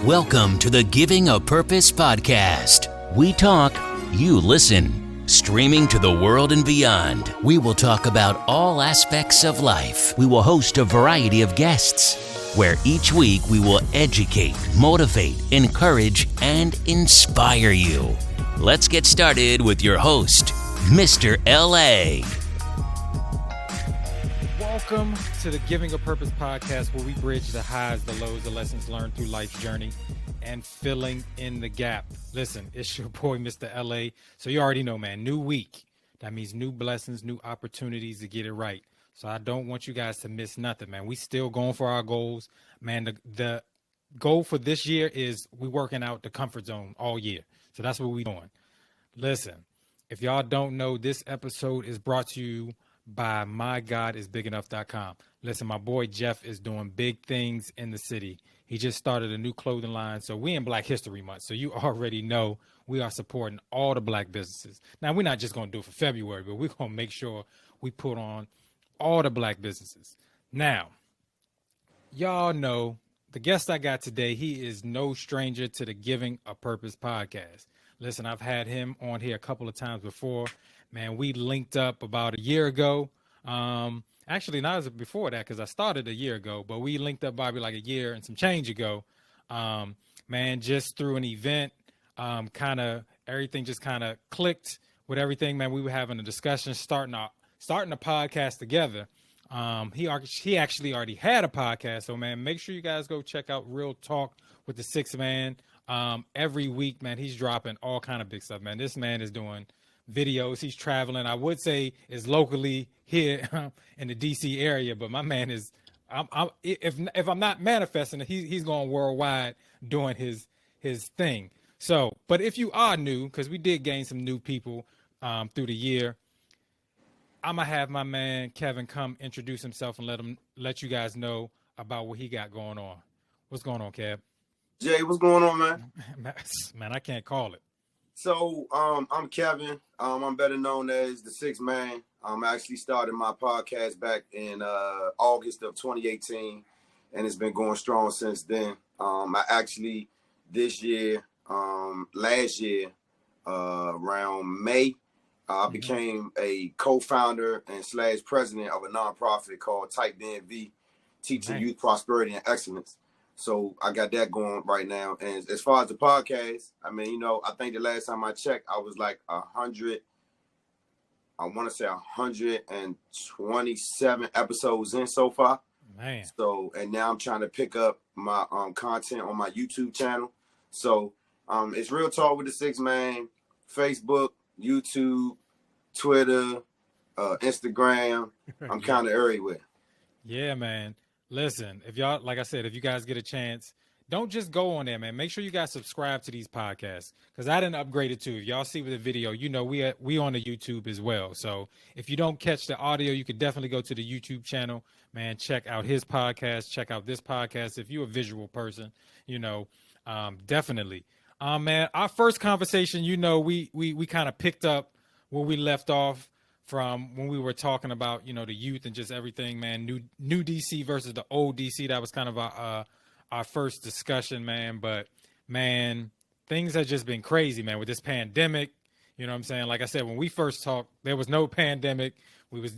Welcome to the Giving a Purpose podcast. We talk, you listen. Streaming to the world and beyond, we will talk about all aspects of life. We will host a variety of guests, where each week we will educate, motivate, encourage, and inspire you. Let's get started with your host, Mr. LA. Welcome to the Giving a Purpose podcast, where we bridge the highs, the lows, the lessons learned through life's journey, and filling in the gap. Listen, it's your boy, Mr. LA. So you already know, man, new week. That means new blessings, new opportunities to get it right. So I don't want you guys to miss nothing, man. We still going for our goals. Man, the goal for this year is we working out the comfort zone all year. So that's what we doing. Listen, if y'all don't know, this episode is brought to you by mygodisbigenough.com. Listen, my boy Jeff is doing big things in the city. He just started a new clothing line. So we in Black History Month. So you already know we are supporting all the black businesses. Now, we're not just going to do it for February, but we're going to make sure we put on all the black businesses. Now, y'all know the guest I got today, he is no stranger to the Giving a Purpose podcast. Listen, I've had him on here a couple of times before. Man, we linked up about a year ago. Actually, not as before that, because I started a year ago, but we linked up probably like a year and some change ago. Man, just through an event, everything just kind of clicked with everything. Man, we were having a discussion, starting a podcast together. He actually already had a podcast. So, man, make sure you guys go check out Real Talk with the 6thMAN. Every week, man, he's dropping all kind of big stuff, man. This man is doing videos. He's traveling. I would say is locally here in the DC area, but my man is, if I'm not manifesting it, he's going worldwide doing his thing. So, but if you are new, because we did gain some new people through the year, I'm gonna have my man Kevin come introduce himself and let you guys know about what he got going on. What's going on, Kev? Jay, what's going on, man? Man, I can't call it. So, I'm Kevin. I'm better known as the 6thMAN. I actually started my podcast back in August of 2018, and it's been going strong since then. I actually last year, around May, I became a co-founder and / president of a nonprofit called Type DMV, teaching youth prosperity and excellence. So I got that going right now. And as far as the podcast, I mean, I think the last time I checked, I was like 127 episodes in so far. Man. So, and now I'm trying to pick up my content on my YouTube channel. So it's Real Talk with the 6thMAN, Facebook, YouTube, Twitter, Instagram. I'm kind of everywhere. Yeah, man. Listen, if y'all, like I said, if you guys get a chance, don't just go on there, man. Make sure you guys subscribe to these podcasts, because I didn't upgrade it too. If y'all see with the video, we on the YouTube as well. So if you don't catch the audio, you could definitely go to the YouTube channel, man. Check out his podcast. Check out this podcast. If you're a visual person, definitely. Man, our first conversation, we kind of picked up where we left off from when we were talking about, the youth and just everything, man. New DC versus the old DC. That was kind of our first discussion, man. But, man, things have just been crazy, man, with this pandemic. You know what I'm saying? Like I said, when we first talked, there was no pandemic. We was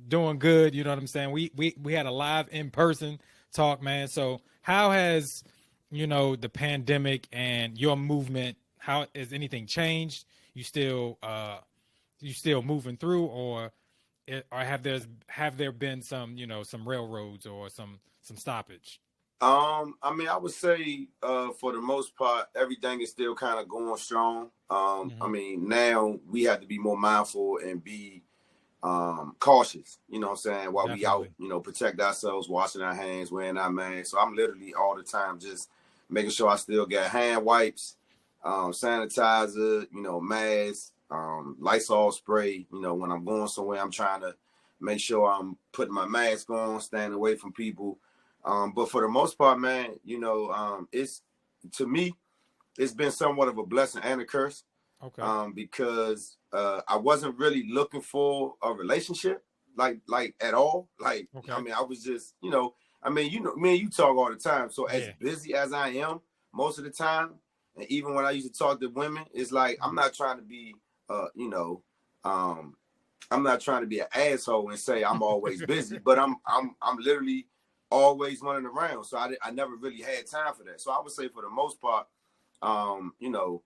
doing good. You know what I'm saying? We had a live in-person talk, man. So how has, the pandemic and your movement, how has anything changed? You still moving through, or have there been some, some railroads or some stoppage? I mean, I would say for the most part, everything is still kind of going strong. I mean, now we have to be more mindful and be cautious, you know what I'm saying, while Definitely. we out, protect ourselves, washing our hands, wearing our masks. So I'm literally all the time just making sure I still got hand wipes, sanitizer, masks, Lysol spray. When I'm going somewhere, I'm trying to make sure I'm putting my mask on, staying away from people. But for the most part, man, it's, to me, it's been somewhat of a blessing and a curse. Okay. Because I wasn't really looking for a relationship, like at all. Like, okay. I mean, I was just, me and you talk all the time. So as Yeah. busy as I am, most of the time, and even when I used to talk to women, it's like I'm not trying to be, I'm not trying to be an asshole and say I'm always busy, but I'm literally always running around. So I never really had time for that. So I would say for the most part, the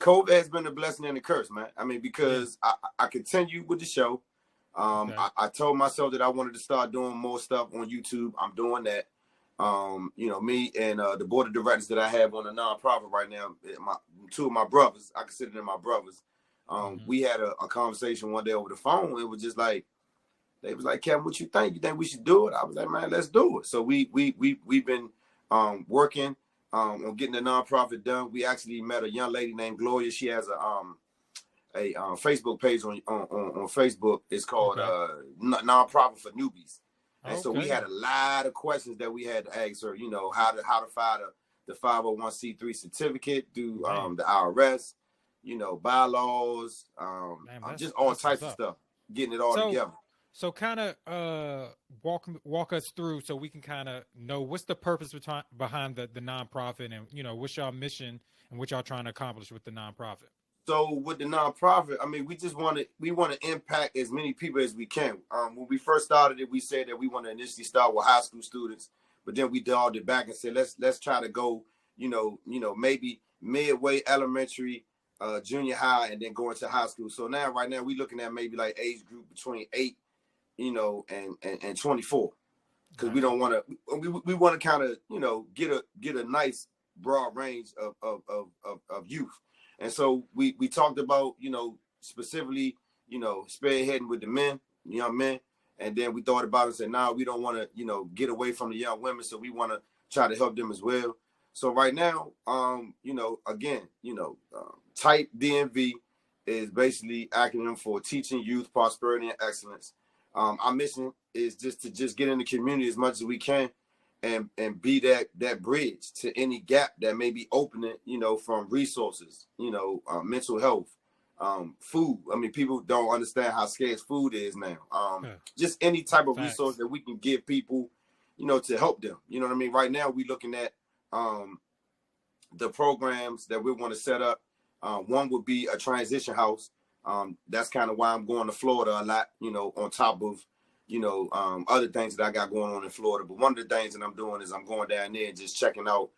COVID has been a blessing and a curse, man. I mean, because I continue with the show. I told myself that I wanted to start doing more stuff on YouTube. I'm doing that. Me and the board of directors that I have on the nonprofit right now, two of my brothers, I consider them my brothers. We had a conversation one day over the phone. It was just like, they was like, Kevin, what you think? You think we should do it? I was like, man, let's do it. So we've been working on getting the nonprofit done. We actually met a young lady named Gloria. She has a Facebook page on Facebook. It's called Nonprofit for Newbies. And so we had a lot of questions that we had to ask her, how to file the 501c3 certificate through the IRS, bylaws, just all types of stuff, getting it all together. So kind of walk us through so we can kind of know what's the purpose behind the nonprofit, and, what's y'all mission and what y'all trying to accomplish with the nonprofit. So with the nonprofit, I mean, we want to impact as many people as we can. When we first started it, we said that we want to initially start with high school students, but then we dialed it back and said, let's try to go, maybe midway elementary, junior high, and then go into high school. So right now we're looking at maybe like age group between 8, and 24, because we don't want to. We want to kind of, get a nice broad range of youth. And so we talked about, specifically, spearheading with the young men. And then we thought about it and said, nah, we don't want to, get away from the young women. So we want to try to help them as well. So right now, Type DMV is basically acronym for Teaching Youth Prosperity and Excellence. Our mission is just to get in the community as much as we can, and be that bridge to any gap that may be opening, from resources, mental health, food. I mean, people don't understand how scarce food is now. Just any type of resource that we can give people, to help them. You know what I mean? Right now, we're looking at the programs that we want to set up. One would be a transition house. That's kind of why I'm going to Florida a lot, on top of, other things that I got going on in Florida. But one of the things that I'm doing is I'm going down there and just checking out,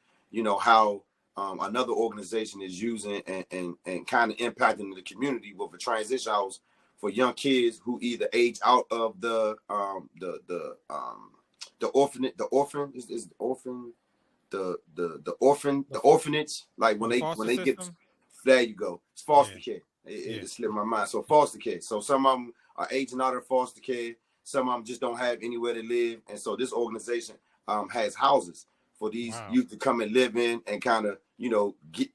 how another organization is using and kind of impacting the community with a transition house for young kids who either age out of the orphanage, like when they get, there you go. It's foster care. It slipped my mind. So foster care. So some of them are aging out of foster care. Some of them just don't have anywhere to live. And so this organization has houses for these youth to come and live in and kind of,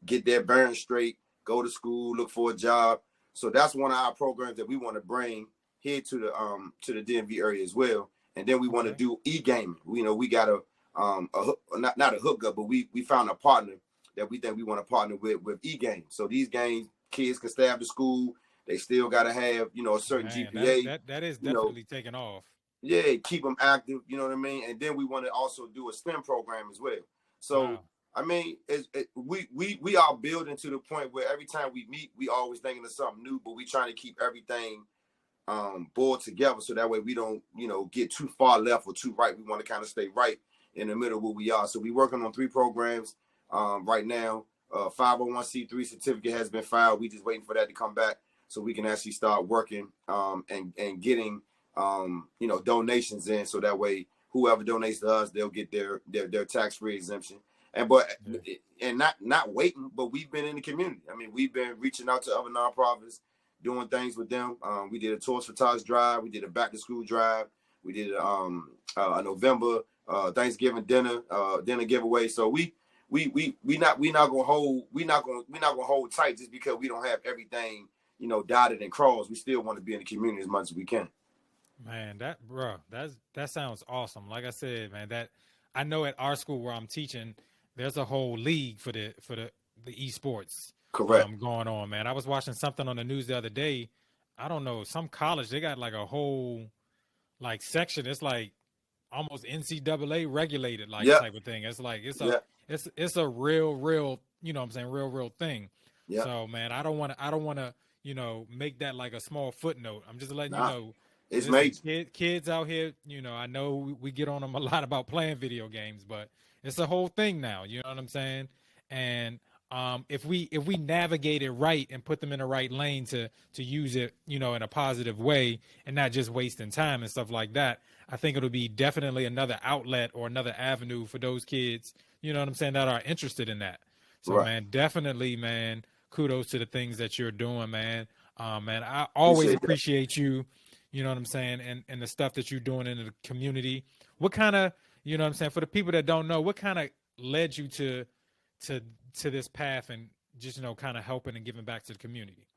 get their bearings straight, go to school, look for a job. So that's one of our programs that we want to bring here to the DMV area as well. And then we want to do e-gaming. We got not a hookup, but we found a partner that we think we want to partner with e-games. So these games, kids can stay after school. They still got to have, a certain GPA. That is definitely taking off. Yeah, keep them active. You know what I mean? And then we want to also do a STEM program as well. So, I mean, we are building to the point where every time we meet, we always thinking of something new, but we trying to keep everything boiled together. So that way we don't, get too far left or too right. We want to kind of stay right in the middle where we are. So we're working on 3 programs right now. 501c3 certificate has been filed. We just waiting for that to come back so we can actually start working and getting donations in, so that way whoever donates to us, they'll get their tax-free exemption. And not waiting, but we've been in the community. I mean, we've been reaching out to other nonprofits, doing things with them. We did a Toys for Tots drive. We did a back to school drive. We did a November Thanksgiving dinner giveaway. So we not gonna hold tight just because we don't have everything dotted and crossed. We still want to be in the community as much as we can. Man, that sounds awesome. Like I said, man, that I know at our school where I'm teaching, there's a whole league for the esports. Correct. Going on, man. I was watching something on the news the other day. I don't know, some college, they got like a whole section. It's like almost NCAA regulated like Yep. type of thing. It's like Yep. it's a real, you know what I'm saying, real thing. Yep. So man, I don't want to, you know, make that like a small footnote. I'm just letting you Nah, know, it's listen, major. kids out here, you know, I know we get on them a lot about playing video games, but it's a whole thing now. You know what I'm saying? And if we navigate it right and put them in the right lane to use it, you know, in a positive way and not just wasting time and stuff like that, I think it'll be definitely another outlet or another avenue for those kids, you know what I'm saying, that are interested in that. So Right. man, definitely, man, kudos to the things that you're doing, man. Man, I always Appreciate that. appreciate you, you know what I'm saying, and the stuff that you're doing in the community. What kind of, you know what I'm saying, for the people that don't know, what kind of led you to this path and just, you know, kind of helping and giving back to the community?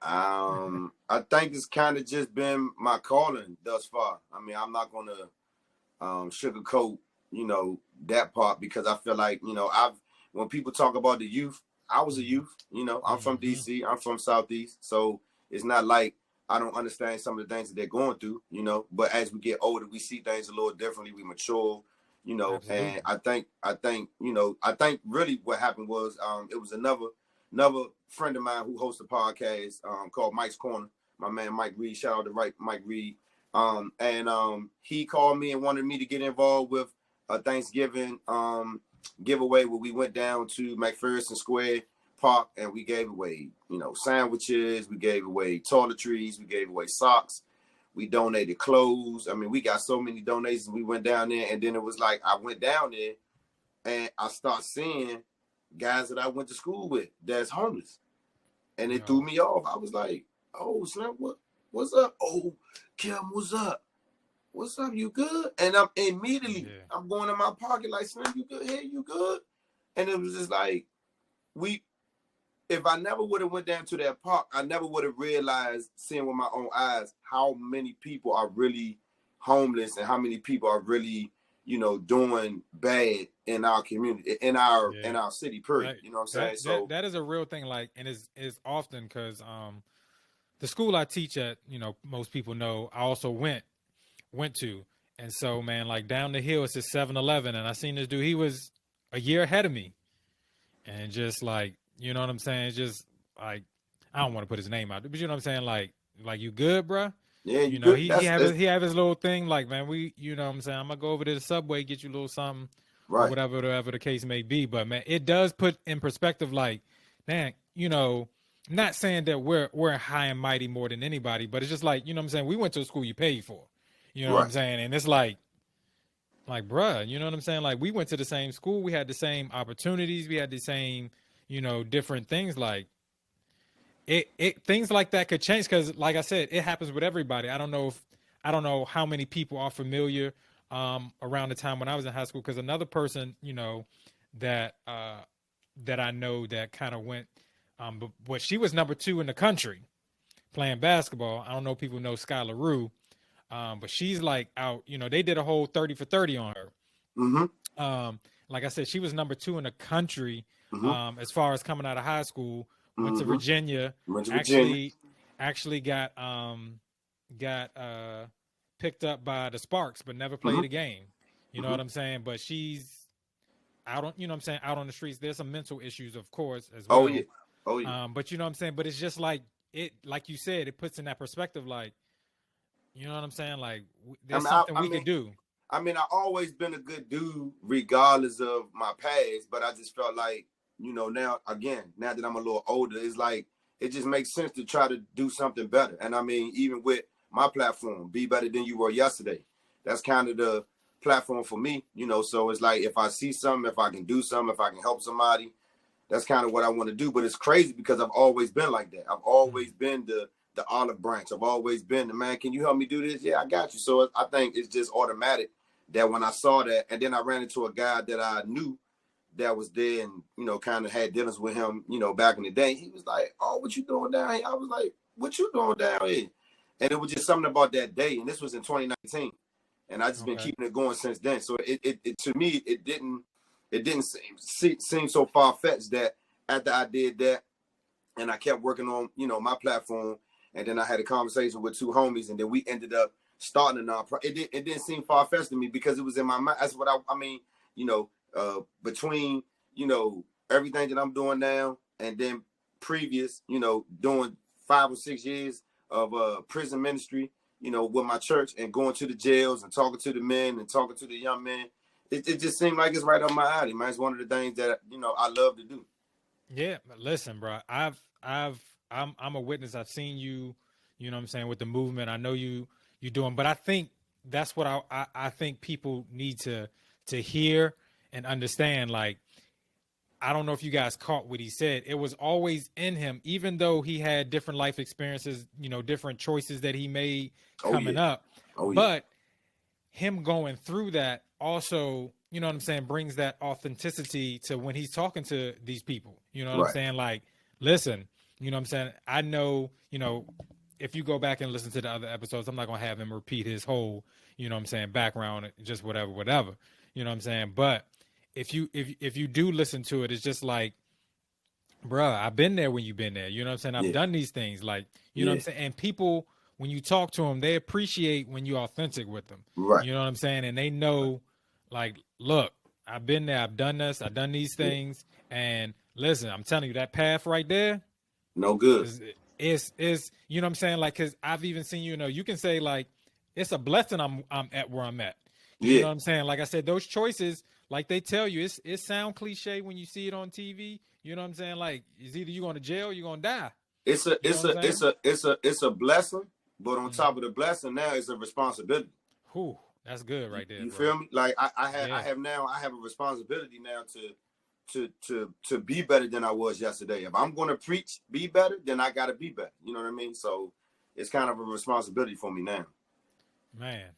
I think it's kind of just been my calling thus far. I mean, I'm not gonna sugarcoat, you know, that part, because I feel like, you know, when people talk about the youth, I was a youth, you know, I'm from DC, I'm from Southeast. So it's not like I don't understand some of the things that they're going through, you know, but as we get older, we see things a little differently. We mature, you know. Absolutely. And I think, you know, I think really what happened was, it was another friend of mine who hosts a podcast called Mike's Corner. My man, Mike Reed, shout out to Mike Reed. He called me and wanted me to get involved with a Thanksgiving giveaway where we went down to McPherson Square Park and we gave away, you know, sandwiches, we gave away toiletries, we gave away socks, we donated clothes. I mean, we got so many donations. We went down there, and then it was like I went down there and I start seeing guys that I went to school with that's homeless, and it threw me off. I was like, "Oh, Slim, what's up? Oh, Kim, what's up? What's up? You good?" And I'm immediately, I'm going in my pocket like, "Slim, you good? Hey, you good?" And it was just like, if I never would have went down to that park, I never would have realized, seeing with my own eyes, how many people are really homeless and how many people are really, you know, doing bad in our community, in our city, period. Right. You know what I'm saying? So that is a real thing. Like, and is often because the school I teach at, you know, most people know, I also went to, and so man, like down the hill it's a 7-Eleven, and I seen this dude. He was a year ahead of me, and just like, you know what I'm saying, just like, I don't want to put his name out, but you know what I'm saying, like you good, bruh? yeah, You know, good. he have his little thing, like, man, you know what I'm saying, I'm gonna go over to the Subway, get you a little something, or whatever the case may be. But man, it does put in perspective, like, man, you know, not saying that we're high and mighty more than anybody, but it's just like, you know what I'm saying, we went to a school you paid for, you know what I'm saying, and it's like, bruh, you know what I'm saying, like, we went to the same school, we had the same opportunities, we had the same, you know, different things. Like, it things like that could change, because like I said, it happens with everybody. I don't know how many people are familiar around the time when I was in high school, because another person, you know, that I know that kind of went, but she was number 2 in the country playing basketball. I don't know if people know Skylar Rue, but she's like out, you know, they did a whole 30 for 30 on her. Like I said, she was number 2 in the country as far as coming out of high school. Went to Virginia. Actually got picked up by the Sparks, but never played a game. You know what I'm saying? But she's out on, you know what I'm saying, out on the streets. There's some mental issues, of course, as well. Oh yeah. But you know what I'm saying? But it's just like, like you said, it puts in that perspective, like, you know what I'm saying? Like, there's something we could do. I mean, I've always been a good dude, regardless of my past, but I just felt like, you know, now that I'm a little older, it's like, it just makes sense to try to do something better. And I mean, even with my platform, Be Better Than You Were Yesterday, that's kind of the platform for me, you know. So it's like, if I see something, if I can do something, if I can help somebody, that's kind of what I want to do. But it's crazy because I've always been like that. I've always been the olive branch. I've always been the man, can you help me do this? Yeah, I got you. So I think it's just automatic that when I saw that, and then I ran into a guy that I knew that was there and, you know, kind of had dinners with him, you know, back in the day. He was like, "Oh, what you doing down here?" I was like, "What you doing down here?" And it was just something about that day. And this was in 2019. And I just been keeping it going since then. So it to me, it didn't seem so far-fetched that after I did that and I kept working on, you know, my platform, and then I had a conversation with 2 homies, and then we ended up starting a nonprofit. It didn't seem far-fetched to me because it was in my mind. That's what I mean, between, everything that I'm doing now and then previous, doing 5 or 6 years of prison ministry, with my church and going to the jails and talking to the men and talking to the young men. It just seemed like it's right up my alley, man. It's one of the things that, I love to do. Yeah, but listen, bro, I'm a witness. I've seen you, with the movement. I know you doing, but I think that's what I think people need to hear and understand. Like, I don't know if you guys caught what he said. It was always in him, even though he had different life experiences, different choices that he made coming up. But him going through that also, brings that authenticity to when he's talking to these people. You know what I'm saying? Like, listen, I know, if you go back and listen to the other episodes, I'm not going to have him repeat his whole, background, just whatever. You know what I'm saying? But if you do listen to it, it's just like, bruh, I've been there when you've been there. You know what I'm saying? I've done these things, like, you know what I'm saying? And people, when you talk to them, they appreciate when you're authentic with them. Right. You know what I'm saying? And they know, like, look, I've been there. I've done this. I've done these things. And listen, I'm telling you, that path right there. No good. Is you know what I'm saying? Like, because I've even seen, you can say, like, it's a blessing I'm at where I'm at. You know what I'm saying? Like I said, those choices, like they tell you, it sound cliche when you see it on TV. You know what I'm saying? Like, it's either you're going to jail or you're going to die. It's a blessing, but on top of the blessing, now it's a responsibility. Whew, that's good right there. You feel me? Like I have a responsibility now to be better than I was yesterday. If I'm going to preach, be better, then I got to be better. You know what I mean? So it's kind of a responsibility for me now. Man,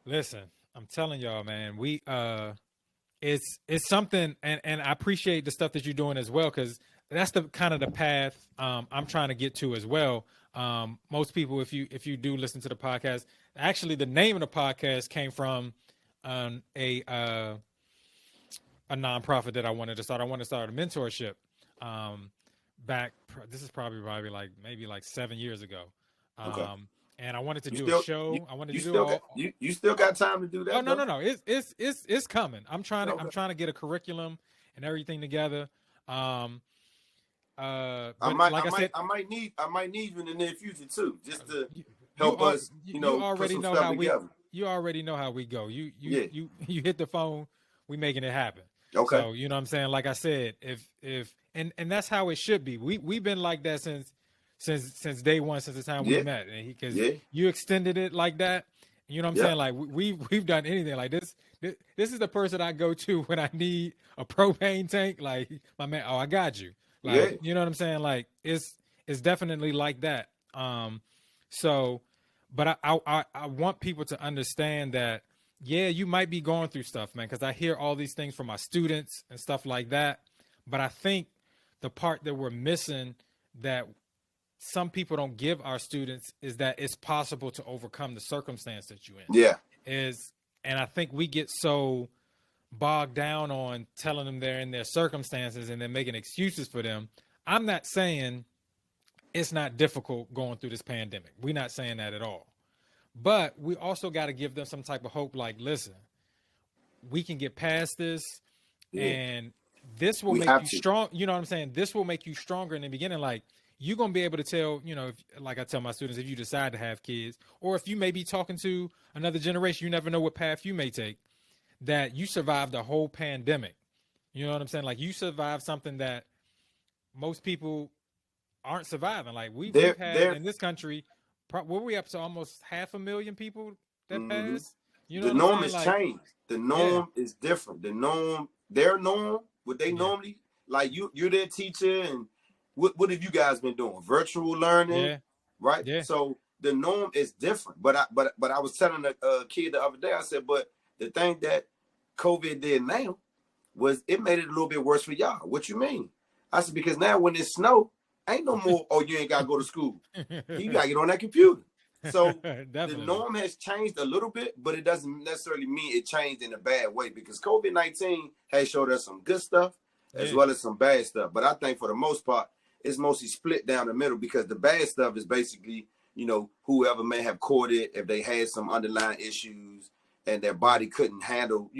listen, I'm telling y'all, man, it's something, and I appreciate the stuff that you're doing as well, because that's the kind of the path I'm trying to get to as well. Most people, if you do listen to the podcast, actually the name of the podcast came from a nonprofit that I wanted to start. I wanted to start a mentorship this is probably like maybe like 7 years ago. Okay. And I wanted to do a show. I wanted to do you still got time to do that? Oh, no. It's coming. I'm trying to get a curriculum and everything together. I might need you in the near future too, just to help us. You already know how you already know how we go. You hit the phone, we making it happen. Okay. So you know what I'm saying? Like I said, if that's how it should be. We've been like that since day one, since the time we met, and because you extended it like that. You know what I'm saying? Like we've done anything like this. This is the person I go to when I need a propane tank. Like, my man, I got you. Like, you know what I'm saying? Like, it's definitely like that. But I want people to understand that, you might be going through stuff, man, because I hear all these things from my students and stuff like that. But I think the part that we're missing, that some people don't give our students, is that it's possible to overcome the circumstance that you're in. And I think we get so bogged down on telling them they're in their circumstances and then making excuses for them. I'm not saying it's not difficult going through this pandemic. We're not saying that at all. But we also got to give them some type of hope. Like, listen, we can get past this, and this will make you strong. You know what I'm saying? This will make you stronger in the beginning. Like, you're going to be able to tell, like I tell my students, if you decide to have kids, or if you may be talking to another generation, you never know what path you may take, that you survived the whole pandemic. You know what I'm saying? Like, you survived something that most people aren't surviving. Like, we've had in this country, were we up to almost 500,000 people that passed? You know, the norm has changed. The norm is different. The norm, their norm, what they normally, like, you're their teacher, and what have you guys been doing? Virtual learning, right? Yeah. So the norm is different. But I was telling a kid the other day, I said, but the thing that COVID did now was it made it a little bit worse for y'all. What you mean? I said, because now when it snow, ain't no more, you ain't got to go to school. You got to get on that computer. So the norm has changed a little bit, but it doesn't necessarily mean it changed in a bad way, because COVID-19 has showed us some good stuff as well as some bad stuff. But I think for the most part, it's mostly split down the middle, because the bad stuff is basically whoever may have caught it, if they had some underlying issues and their body couldn't handle,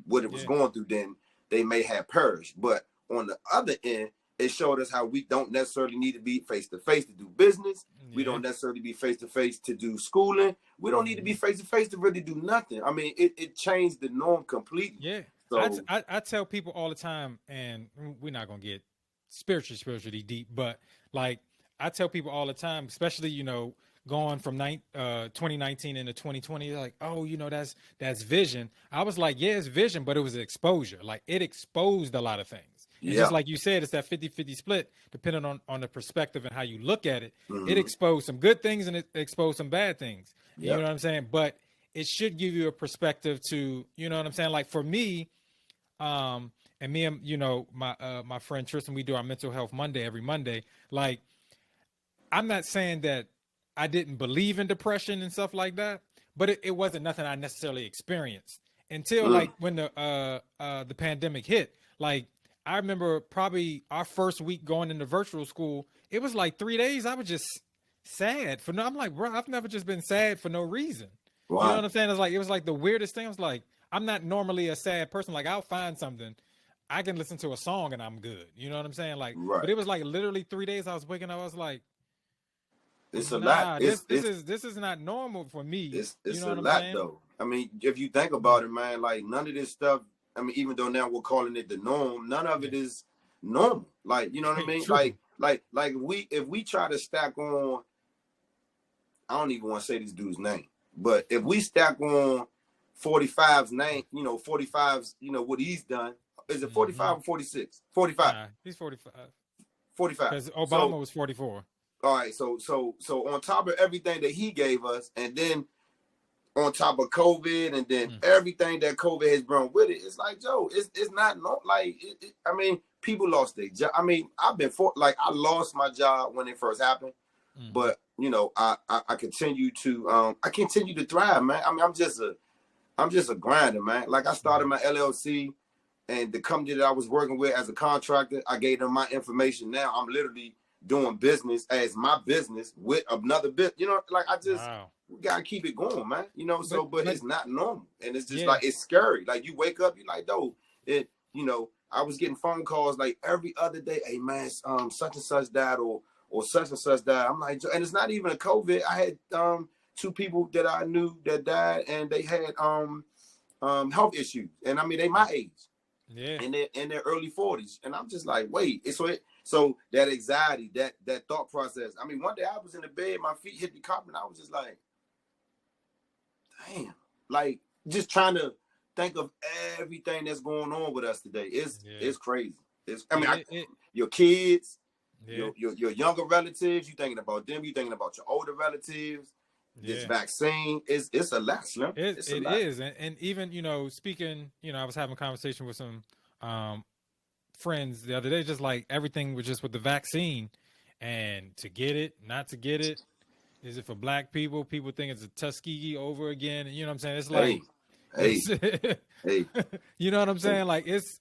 what it was going through, then they may have perished. But on the other end, it showed us how we don't necessarily need to be face-to-face to do business. Yeah. We don't necessarily be face-to-face to do schooling. We don't need to be face-to-face to really do nothing. I mean, it changed the norm completely. Yeah. So I tell people all the time, and we're not going to get spiritually deep, but like I tell people all the time, especially, going from 2019 into 2020, like, oh, that's vision. I was like, yeah, it's vision, but it was exposure. Like it exposed a lot of things. And just like you said, it's that 50-50 split, depending on the perspective and how you look at it. Mm-hmm. It exposed some good things and it exposed some bad things. Yep. You know what I'm saying? But it should give you a perspective to, you know what I'm saying? Like for me, and me and, my friend Tristan, we do our mental health Monday every Monday. Like, I'm not saying that I didn't believe in depression and stuff like that, but it wasn't nothing I necessarily experienced until like when the pandemic hit. Like, I remember probably our first week going into virtual school, it was like 3 days. I was just sad I'm like, bro, I've never just been sad for no reason. Wow. You know what I'm saying? It was like the weirdest thing. I was like, I'm not normally a sad person. Like I'll find something. I can listen to a song and I'm good. You know what I'm saying? Like, but it was like literally 3 days I was waking up. I was like, it's a lot. This is not normal for me. It's a lot though. I mean, if you think about it, man, like none of this stuff, I mean, even though now we're calling it the norm, none of it is normal. Like, you know what I mean? True. Like if we try to stack on, I don't even want to say this dude's name, but if we stack on 45's name, 45's, what he's done, is it 45 or 46? 45. Nah, he's 45. 45. Because Obama was 44. All right, so on top of everything that he gave us, and then on top of COVID, and then everything that COVID has brought with it, it's like, Joe, it's not I mean, people lost their job. I mean, I lost my job when it first happened, but I continue to thrive, man. I mean, I'm just a grinder, man. Like I started my LLC, and the company that I was working with as a contractor, I gave them my information. Now I'm literally doing business as my business with another bit. Like I just. Wow. We gotta keep it going, man. But it's not normal, and it's just like it's scary. Like you wake up, you're like, "Though it." I was getting phone calls like every other day. Hey, man, such and such died, or such and such died. I'm like, and it's not even a COVID. I had 2 people that I knew that died, and they had health issues, and I mean they my age, in their early 40s, and I'm just like, wait, so that anxiety, that thought process. I mean, one day I was in the bed, my feet hit the carpet, and I was just like, damn, like just trying to think of everything that's going on with us today. It's crazy. Your kids, your younger relatives, you thinking about them, you thinking about your older relatives. This vaccine it's a lot, Slim. It is, and even speaking, I was having a conversation with some friends the other day, just like everything was just with the vaccine, and to get it, not to get it. Is it for black people? People think it's a Tuskegee over again. And you know what I'm saying? It's like, hey. You know what I'm saying? Like it's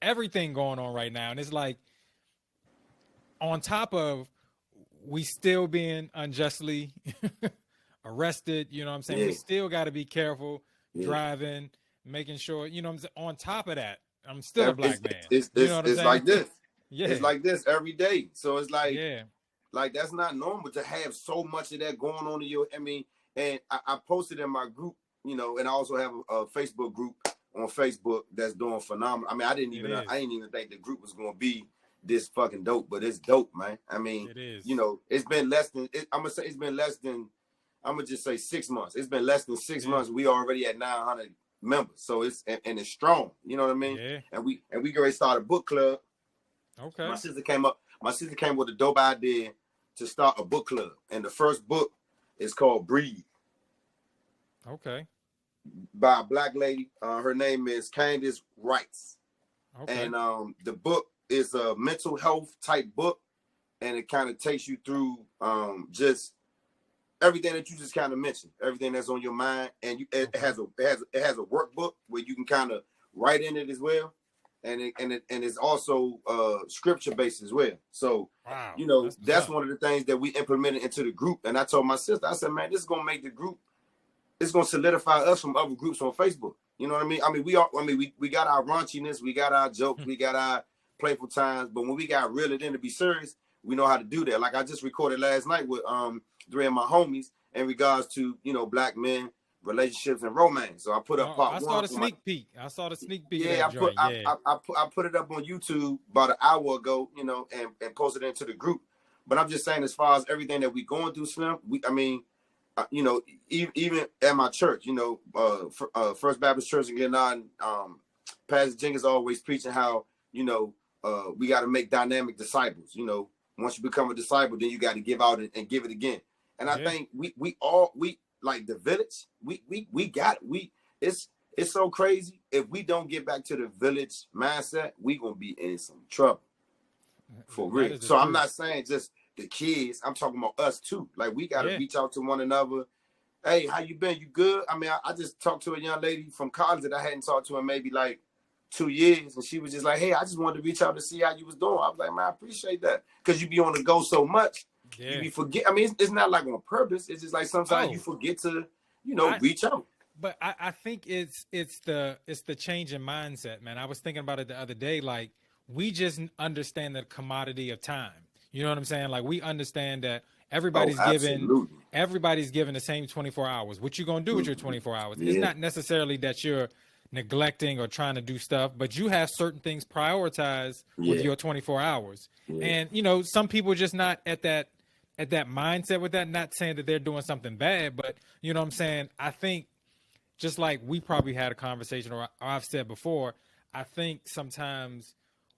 everything going on right now. And it's like, on top of we still being unjustly arrested, you know what I'm saying? We still got to be careful driving, making sure, you know what I'm saying? On top of that, I'm still a black man. It's like this. Yeah. It's like this every day. So it's like, like that's not normal to have so much of that going on in your. I mean, and I posted in my group, and I also have a Facebook group on Facebook that's doing phenomenal. I mean, I didn't even think the group was going to be this fucking dope, but it's dope, man. I mean, it is. It's been less than. I'm gonna just say 6 months. It's been less than 6 months. We already at 900 members, so it's strong. You know what I mean? Yeah. And we already started a book club. Okay. My sister came with a dope idea to start a book club, and the first book is called Breathe. Okay. By a black lady. Her name is Candace Wrights. Okay. And the book is a mental health type book, and it kind of takes you through just everything that you just kind of mentioned, everything that's on your mind, and it has a workbook where you can kind of write in it as well. and it's also scripture based as well. So Wow, that's one of the things that we implemented into the group. And I told my sister, I said, man, this is gonna make the group. It's gonna solidify us from other groups on Facebook. You know what I mean? I mean, we got our raunchiness, we got our jokes, we got our playful times, but when we got reeled in to be serious, we know how to do that. Like I just recorded last night with 3 of my homies in regards to black men, relationships, and romance. So I put up part 1. I saw the sneak peek. I saw the sneak peek. Yeah, I put it up on YouTube about an hour ago, and posted it into the group. But I'm just saying, as far as everything that we going through, Slim, even at my church, First Baptist Church in Glen, Pastor Jenkins always preaching how, we got to make dynamic disciples. Once you become a disciple, then you got to give out and give it again. And I think we like the village, we got it. It's so crazy. If we don't get back to the village mindset, we gonna be in some trouble. For real. So I'm not saying just the kids, I'm talking about us too. Like we gotta reach out to one another. Hey, how you been? You good? I mean, I just talked to a young lady from college that I hadn't talked to in maybe like 2 years, and she was just like, hey, I just wanted to reach out to see how you was doing. I was like, man, I appreciate that. Because you be on the go so much. Yeah. You be forget. I mean, it's not like on purpose. It's just like sometimes you forget to, reach out. But I think it's the change in mindset, man. I was thinking about it the other day. Like we just understand the commodity of time. You know what I'm saying? Like we understand that everybody's given the same 24 hours. What you gonna do with your 24 hours? Yeah. It's not necessarily that you're neglecting or trying to do stuff, but you have certain things prioritized with your 24 hours. Yeah. And some people just not at that mindset with that. Not saying that they're doing something bad, but you know what I'm saying? I think just like we probably had a conversation, or I've said before, I think sometimes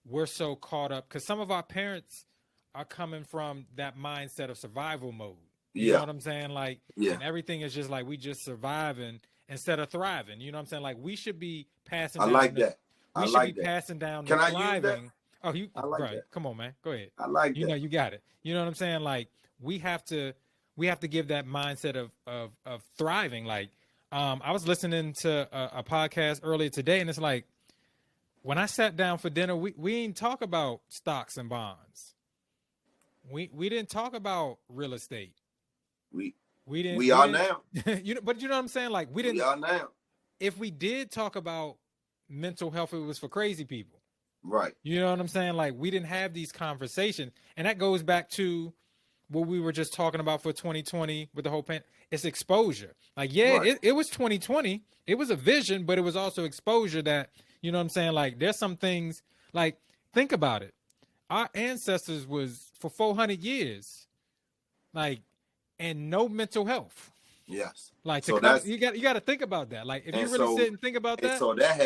we're so caught up because some of our parents are coming from that mindset of survival mode. You know what I'm saying? Like, and everything is just like we just surviving instead of thriving. You know what I'm saying? Like we should be passing down. I like that. We should be passing down the thriving. I use that? Oh, that. Come on, man. Go ahead. I like that. You got it. You know what I'm saying? Like we have to give that mindset of thriving. Like I was listening to a podcast earlier today, and it's like when I sat down for dinner, we ain't talk about stocks and bonds. We didn't talk about real estate. We didn't. We are now. But you know what I'm saying? Like we didn't. We are now. If we did talk about mental health, it was for crazy people. Right. You know what I'm saying? Like we didn't have these conversations, and that goes back to what we were just talking about for 2020 with the whole it's exposure. Like it was 2020. It was a vision, but it was also exposure that you know what I'm saying. Like there's some things. Like think about it. Our ancestors was for 400 years, like, and no mental health. Yes. Like you got to think about that. Like if you really sit and think about that. So that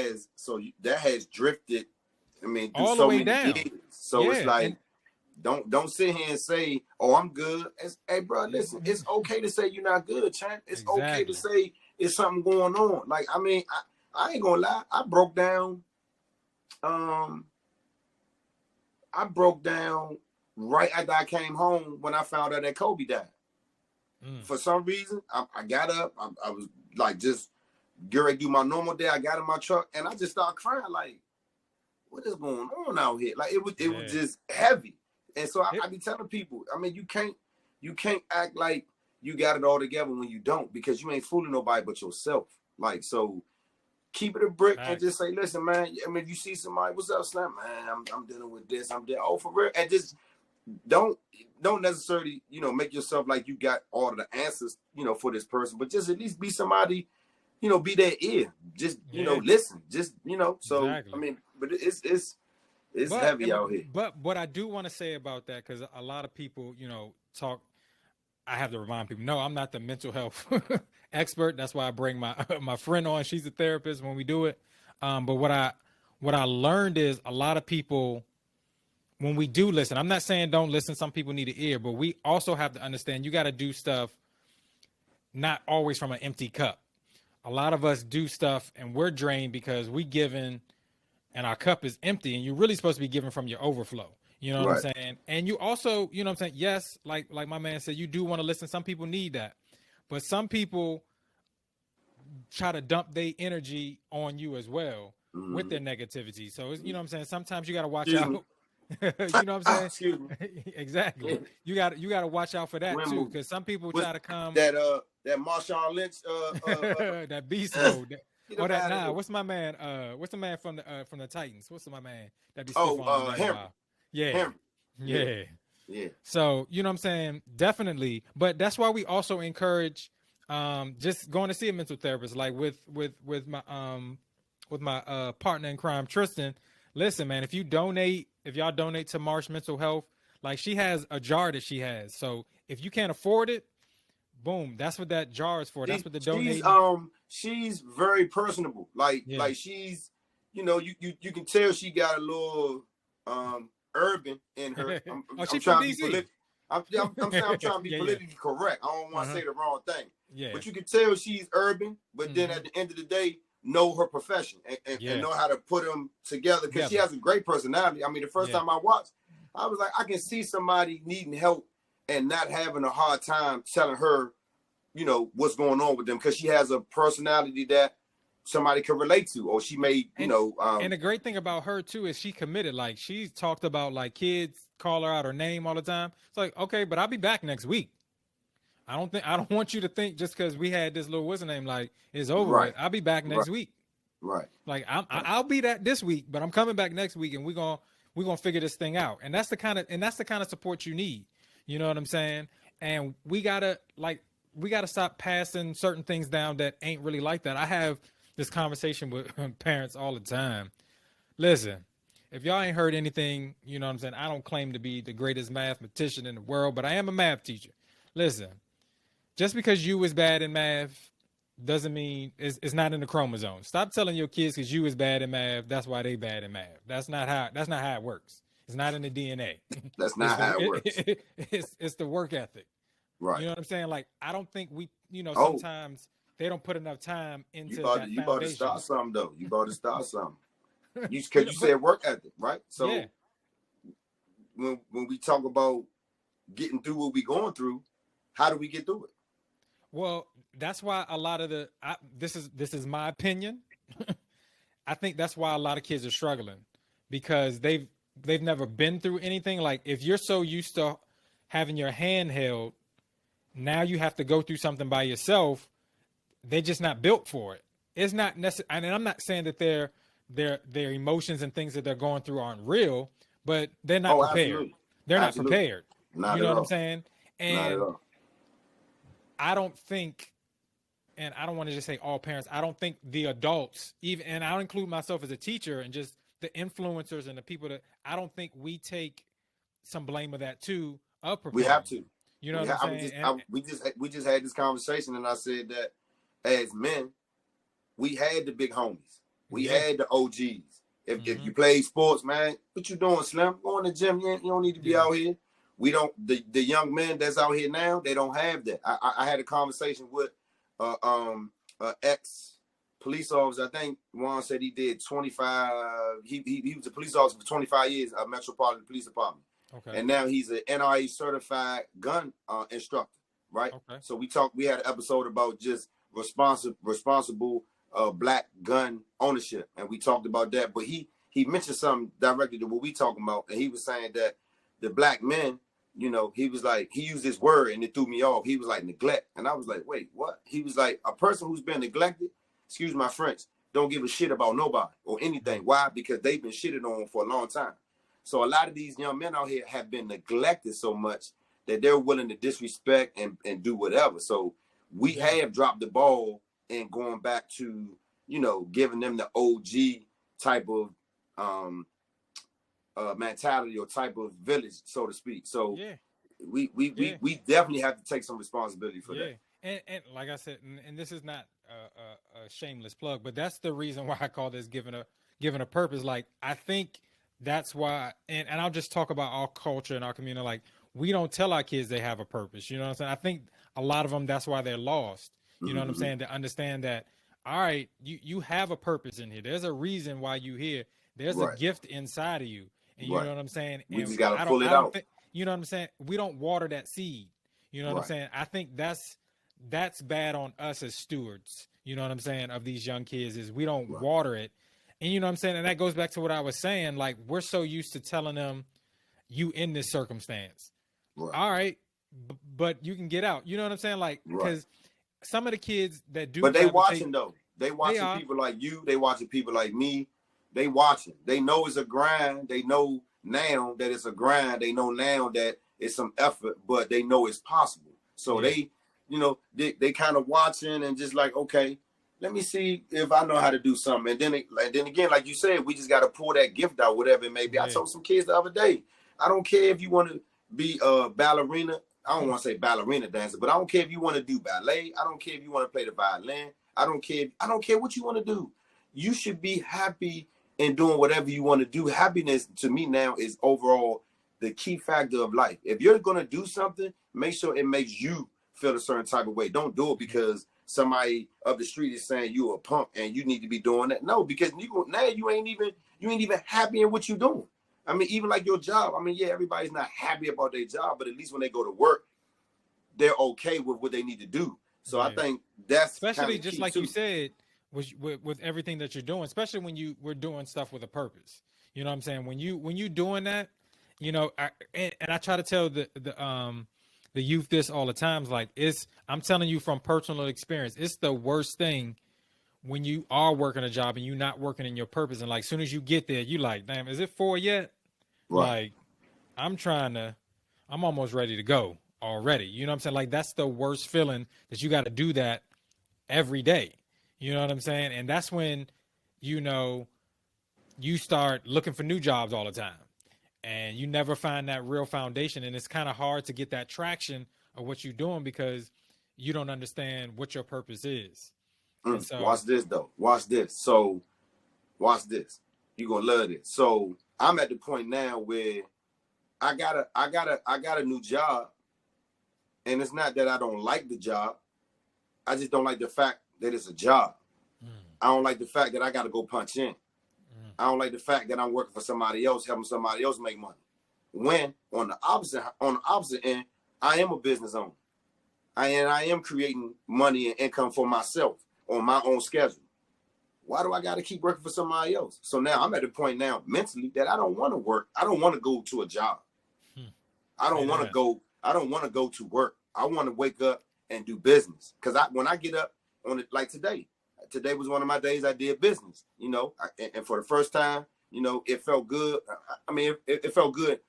has drifted. I mean, all the way down. Years. So it's like, don't sit here and say, "Oh, I'm good." Hey, bro, listen, it's okay to say you're not good, champ. It's okay to say it's something going on. Like, I mean, I ain't gonna lie. I broke down right after I came home when I found out that Kobe died. For some reason, I got up. I was like, just get ready to do my normal day. I got in my truck and I just started crying. Like, what is going on out here? Like, it was just heavy. And so I be telling people, I mean, you can't act like you got it all together when you don't, because you ain't fooling nobody but yourself. Like, so keep it a brick and just say, listen, man. I mean, if you see somebody, what's up, Slam? Man, I'm dealing with this. I'm dealing. Oh, for real. And just don't necessarily, make yourself like you got all of the answers, for this person, but just at least be somebody, be their ear. Just, listen. Just, so exactly. I mean, but it's heavy out here. But what I do want to say about that, because a lot of people, talk. I have to remind people, no, I'm not the mental health expert. That's why I bring my friend on. She's a therapist when we do it. But what I learned is a lot of people, when we do listen, I'm not saying don't listen. Some people need an ear, but we also have to understand you got to do stuff not always from an empty cup. A lot of us do stuff and we're drained because we giving and our cup is empty, and you're really supposed to be giving from your overflow. You know what I'm saying? And you also, you know what I'm saying? Yes, like my man said, you do want to listen. Some people need that. But some people try to dump their energy on you as well. with their negativity. So it's, you know what I'm saying? Sometimes you got to watch Excuse out. me. You know what I'm saying? Excuse me. Exactly. You got to watch out for that too, because some people try to come that Marshawn Lynch that beast mode. get Or him that outta here. what's my man? What's the man from the Titans? What's my man that be Oh, stiff on Henry. Yeah. Henry. Yeah. Yeah. So, you know what I'm saying? Definitely. But that's why we also encourage just going to see a mental therapist, like with my partner in crime, Tristan. Listen, man, if y'all donate to Marsh Mental Health, like she has a jar that she has. So if you can't afford it, boom, that's what that jar is for. That's what the donate. She's very personable. Like she's, you know, you can tell she got a little urban in her. I'm she trying from to be DC? I'm trying to be Yeah, politically correct. I don't want to say the wrong thing. Yeah. But you can tell she's urban, but then at the end of the day, know her profession and know how to put them together, because she has a great personality. I mean, the first time I watched, I was like, I can see somebody needing help and not having a hard time telling her, you know, what's going on with them, because she has a personality that somebody can relate to, or she may, you know. And the great thing about her too is she committed. Like, she's talked about, like, kids call her out her name all the time. It's like, okay, but I'll be back next week. I don't want you to think just because we had this little what's her name, like, it's over with. I'll be back next week. Right. Like, I'll be that this week, but I'm coming back next week, and we're gonna figure this thing out. And that's the kind of support you need. You know what I'm saying? And we gotta stop passing certain things down that ain't really like that. I have this conversation with parents all the time. Listen, if y'all ain't heard anything, you know what I'm saying? I don't claim to be the greatest mathematician in the world, but I am a math teacher. Listen, just because you was bad in math doesn't mean it's not in the chromosome. Stop telling your kids because you was bad in math, that's why they bad in math. That's not how it works. It's not in the DNA. That's not how it works. It's the work ethic. Right. You know what I'm saying? Like, I don't think we, you know, sometimes they don't put enough time into that foundation. You about to start something, though. You about to start something. Because you said work ethic, right? So when we talk about getting through what we going through, how do we get through it? Well, that's why a lot of this is my opinion. I think that's why a lot of kids are struggling, because they've never been through anything. Like, if you're so used to having your hand held, now you have to go through something by yourself. They're just not built for it. It's not necessary. And I'm not saying that their emotions and things that they're going through aren't real, but they're not prepared. Absolutely. They're not prepared. Not you know at what all. I'm saying? And not at all. I don't think, and I don't want to just say all parents, I don't think the adults, even, and I'll include myself as a teacher and just the influencers and the people that, I don't think we take some blame of that too. We have to. You know what I'm saying? We just had this conversation, and I said that as men, we had the big homies. We had the OGs. If you play sports, man, what you doing, Slim? Go in the gym. You don't need to be out here. We don't. The young men that's out here now, they don't have that. I had a conversation with ex police officer. I think Juan said he did 25. He was a police officer for 25 years at Metropolitan Police Department. Okay. And now he's an NRA certified gun instructor, right? Okay. So we had an episode about just responsible black gun ownership, and we talked about that. But he mentioned something directly to what we talking about, and he was saying that the black men, you know, he was like, he used this word and it threw me off. He was like, neglect. And I was like, wait, what? He was like, a person who's been neglected, excuse my French, don't give a shit about nobody or anything. Why? Because they've been shitted on for a long time. So a lot of these young men out here have been neglected so much that they're willing to disrespect and do whatever. So we have dropped the ball and going back to, you know, giving them the OG type of mentality or type of village, so to speak. So we definitely have to take some responsibility for that. And like I said, and this is not a shameless plug, but that's the reason why I call this giving a purpose. Like, I think that's why, and I'll just talk about our culture and our community. Like, we don't tell our kids they have a purpose. You know what I'm saying? I think a lot of them, that's why they're lost. You know what I'm saying? To understand that, all right, you have a purpose in here. There's a reason why you're here. There's a gift inside of you. And you know what I'm saying? We just got to pull it out. You know what I'm saying? We don't water that seed. You know what I'm saying? I think that's bad on us as stewards. You know what I'm saying? Of these young kids, is we don't water it. And you know what I'm saying? And that goes back to what I was saying. Like, we're so used to telling them, you in this circumstance. Right. All right, but you can get out. You know what I'm saying? Like, because some of the kids that do, but they watching though. They watching people like you. They watching people like me. They watching. They know it's a grind. They know now that it's a grind. They know now that it's some effort, but they know it's possible. So they, you know, they kind of watching and just like, okay, let me see if I know how to do something. And then again, like you said, we just got to pull that gift out, whatever it may be. I told some kids the other day, I don't care if you want to be a ballerina. I don't want to say ballerina dancer, but I don't care if you want to do ballet. I don't care if you want to play the violin. I don't care what you want to do. You should be happy in doing whatever you want to do. Happiness to me now is overall the key factor of life. If you're going to do something, make sure it makes you feel a certain type of way. Don't do it because somebody up the street is saying you're a punk and you need to be doing that. No, because you ain't even happy in what you're doing. I mean, even like your job. I mean, yeah, everybody's not happy about their job, but at least when they go to work, they're okay with what they need to do. So I think that's especially just like you said, with everything that you're doing, especially when we're doing stuff with a purpose. You know what I'm saying? When you doing that, you know, and I try to tell the youth this all the time. Like, I'm telling you from personal experience, it's the worst thing when you are working a job and you're not working in your purpose. And like, as soon as you get there, you like, damn, is it 4 yet? Right. Like, I'm almost ready to go already. You know what I'm saying? Like, that's the worst feeling, that you got to do that every day. You know what I'm saying? And that's when, you know, you start looking for new jobs all the time and you never find that real foundation. And it's kind of hard to get that traction of what you're doing because you don't understand what your purpose is. So, watch this though. Watch this. So watch this. You're going to love this. So I'm at the point now where I got a new job, and it's not that I don't like the job. I just don't like the fact that it's a job. I don't like the fact that I got to go punch in. I don't like the fact that I'm working for somebody else, helping somebody else make money. When on the opposite end, I am a business owner. I am creating money and income for myself on my own schedule. Why do I got to keep working for somebody else? So now I'm at the point now mentally that I don't want to work. I don't want to go to a job. I don't want to go. I don't want to go to work. I want to wake up and do business. Because when I get up on it, like today was one of my days I did business, you know, and for the first time, you know, it felt good. I mean, it felt good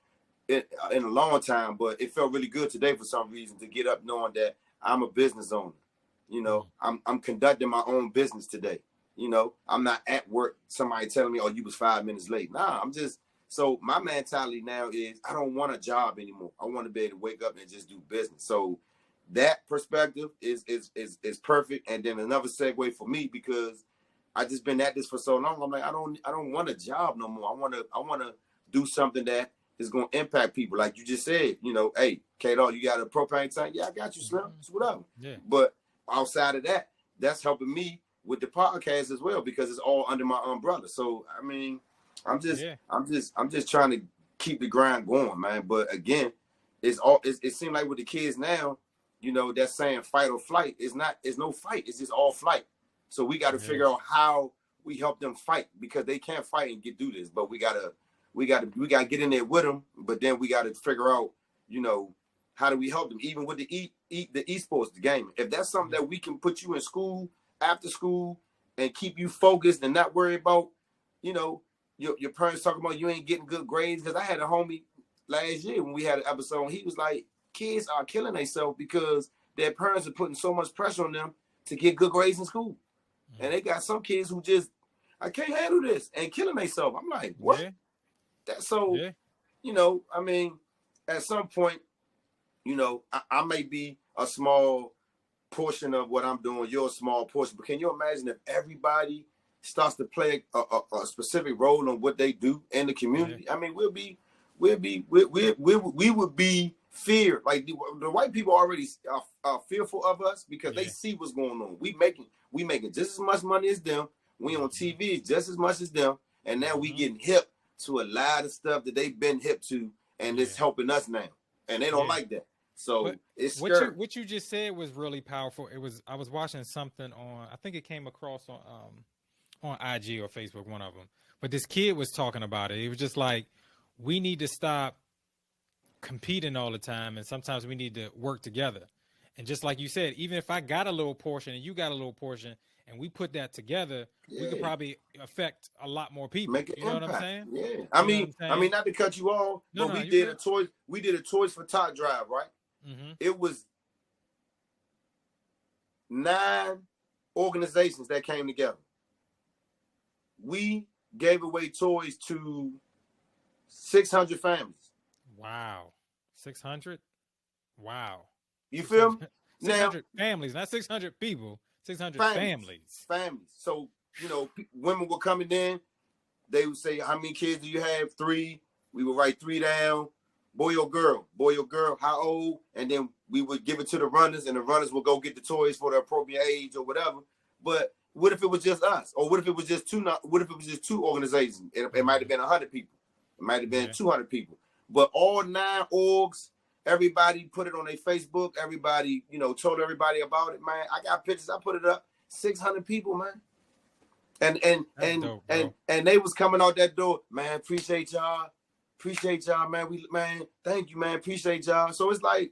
in a long time, but it felt really good today for some reason to get up knowing that I'm a business owner. You know, I'm conducting my own business today. You know, I'm not at work, somebody telling me, oh, you was 5 minutes late. Nah, so my mentality now is I don't want a job anymore. I want to be able to wake up and just do business. So that perspective is perfect. And then another segue for me, because I just been at this for so long. I'm like, I don't want a job no more. I want to do something that is going to impact people. Like you just said, you know, hey, Kato, you got a propane tank? Yeah, I got you, Slim. It's whatever. Yeah. But outside of that, that's helping me with the podcast as well, because it's all under my umbrella. So, I mean, I'm just trying to keep the grind going, man. But again, it seems like with the kids now, you know, that's saying fight or flight. It's no fight. It's just all flight. So we got to figure out how we help them fight, because they can't fight and do this. But we gotta get in there with them. But then we got to figure out, you know, how do we help them, even with the esports, the game. If that's something that we can put you in school, after school, and keep you focused and not worry about, you know, your parents talking about you ain't getting good grades. Because I had a homie last year when we had an episode, and he was like, kids are killing themselves because their parents are putting so much pressure on them to get good grades in school. And they got some kids who just, I can't handle this, and killing themselves. I'm like, what? Yeah. That's so, you know, I mean, at some point, you know, I may be a small portion of what I'm doing, you're a small portion, but can you imagine if everybody starts to play a specific role on what they do in the community? I mean, we would be feared. Like the white people already are fearful of us because they see what's going on. We making just as much money as them. We on TV just as much as them, and now we getting hip to a lot of stuff that they've been hip to, and it's helping us now, and they don't like that. So it's scary. What you just said was really powerful. I was watching something on, I think it came across on IG or Facebook, one of them. But this kid was talking about it. It was just like, we need to stop competing all the time, and sometimes we need to work together. And just like you said, even if I got a little portion and you got a little portion, and we put that together, we could probably affect a lot more people. Make an impact. What I'm saying? Yeah. I mean, not to cut you off, but we did a Toys for Tot drive, right? Mm-hmm. It was 9 organizations that came together. We gave away toys to 600 families. Wow. 600? Wow. You feel me? 600 families, not 600 people. 600 families. So, women were coming in. They would say, how many kids do you have? 3. We would write 3 down. Boy or girl. Boy or girl. How old? And then we would give it to the runners, and the runners would go get the toys for the appropriate age or whatever. But what if it was just us? Or what if it was just 2? What if it was just 2 organizations? It might have been 100 people. It might have been 200 people. But all 9 orgs, everybody put it on their Facebook. Everybody, told everybody about it, man. I got pictures. I put it up. 600 people, man. And they was coming out that door, man. Appreciate y'all, man. Thank you, man. Appreciate y'all. So it's like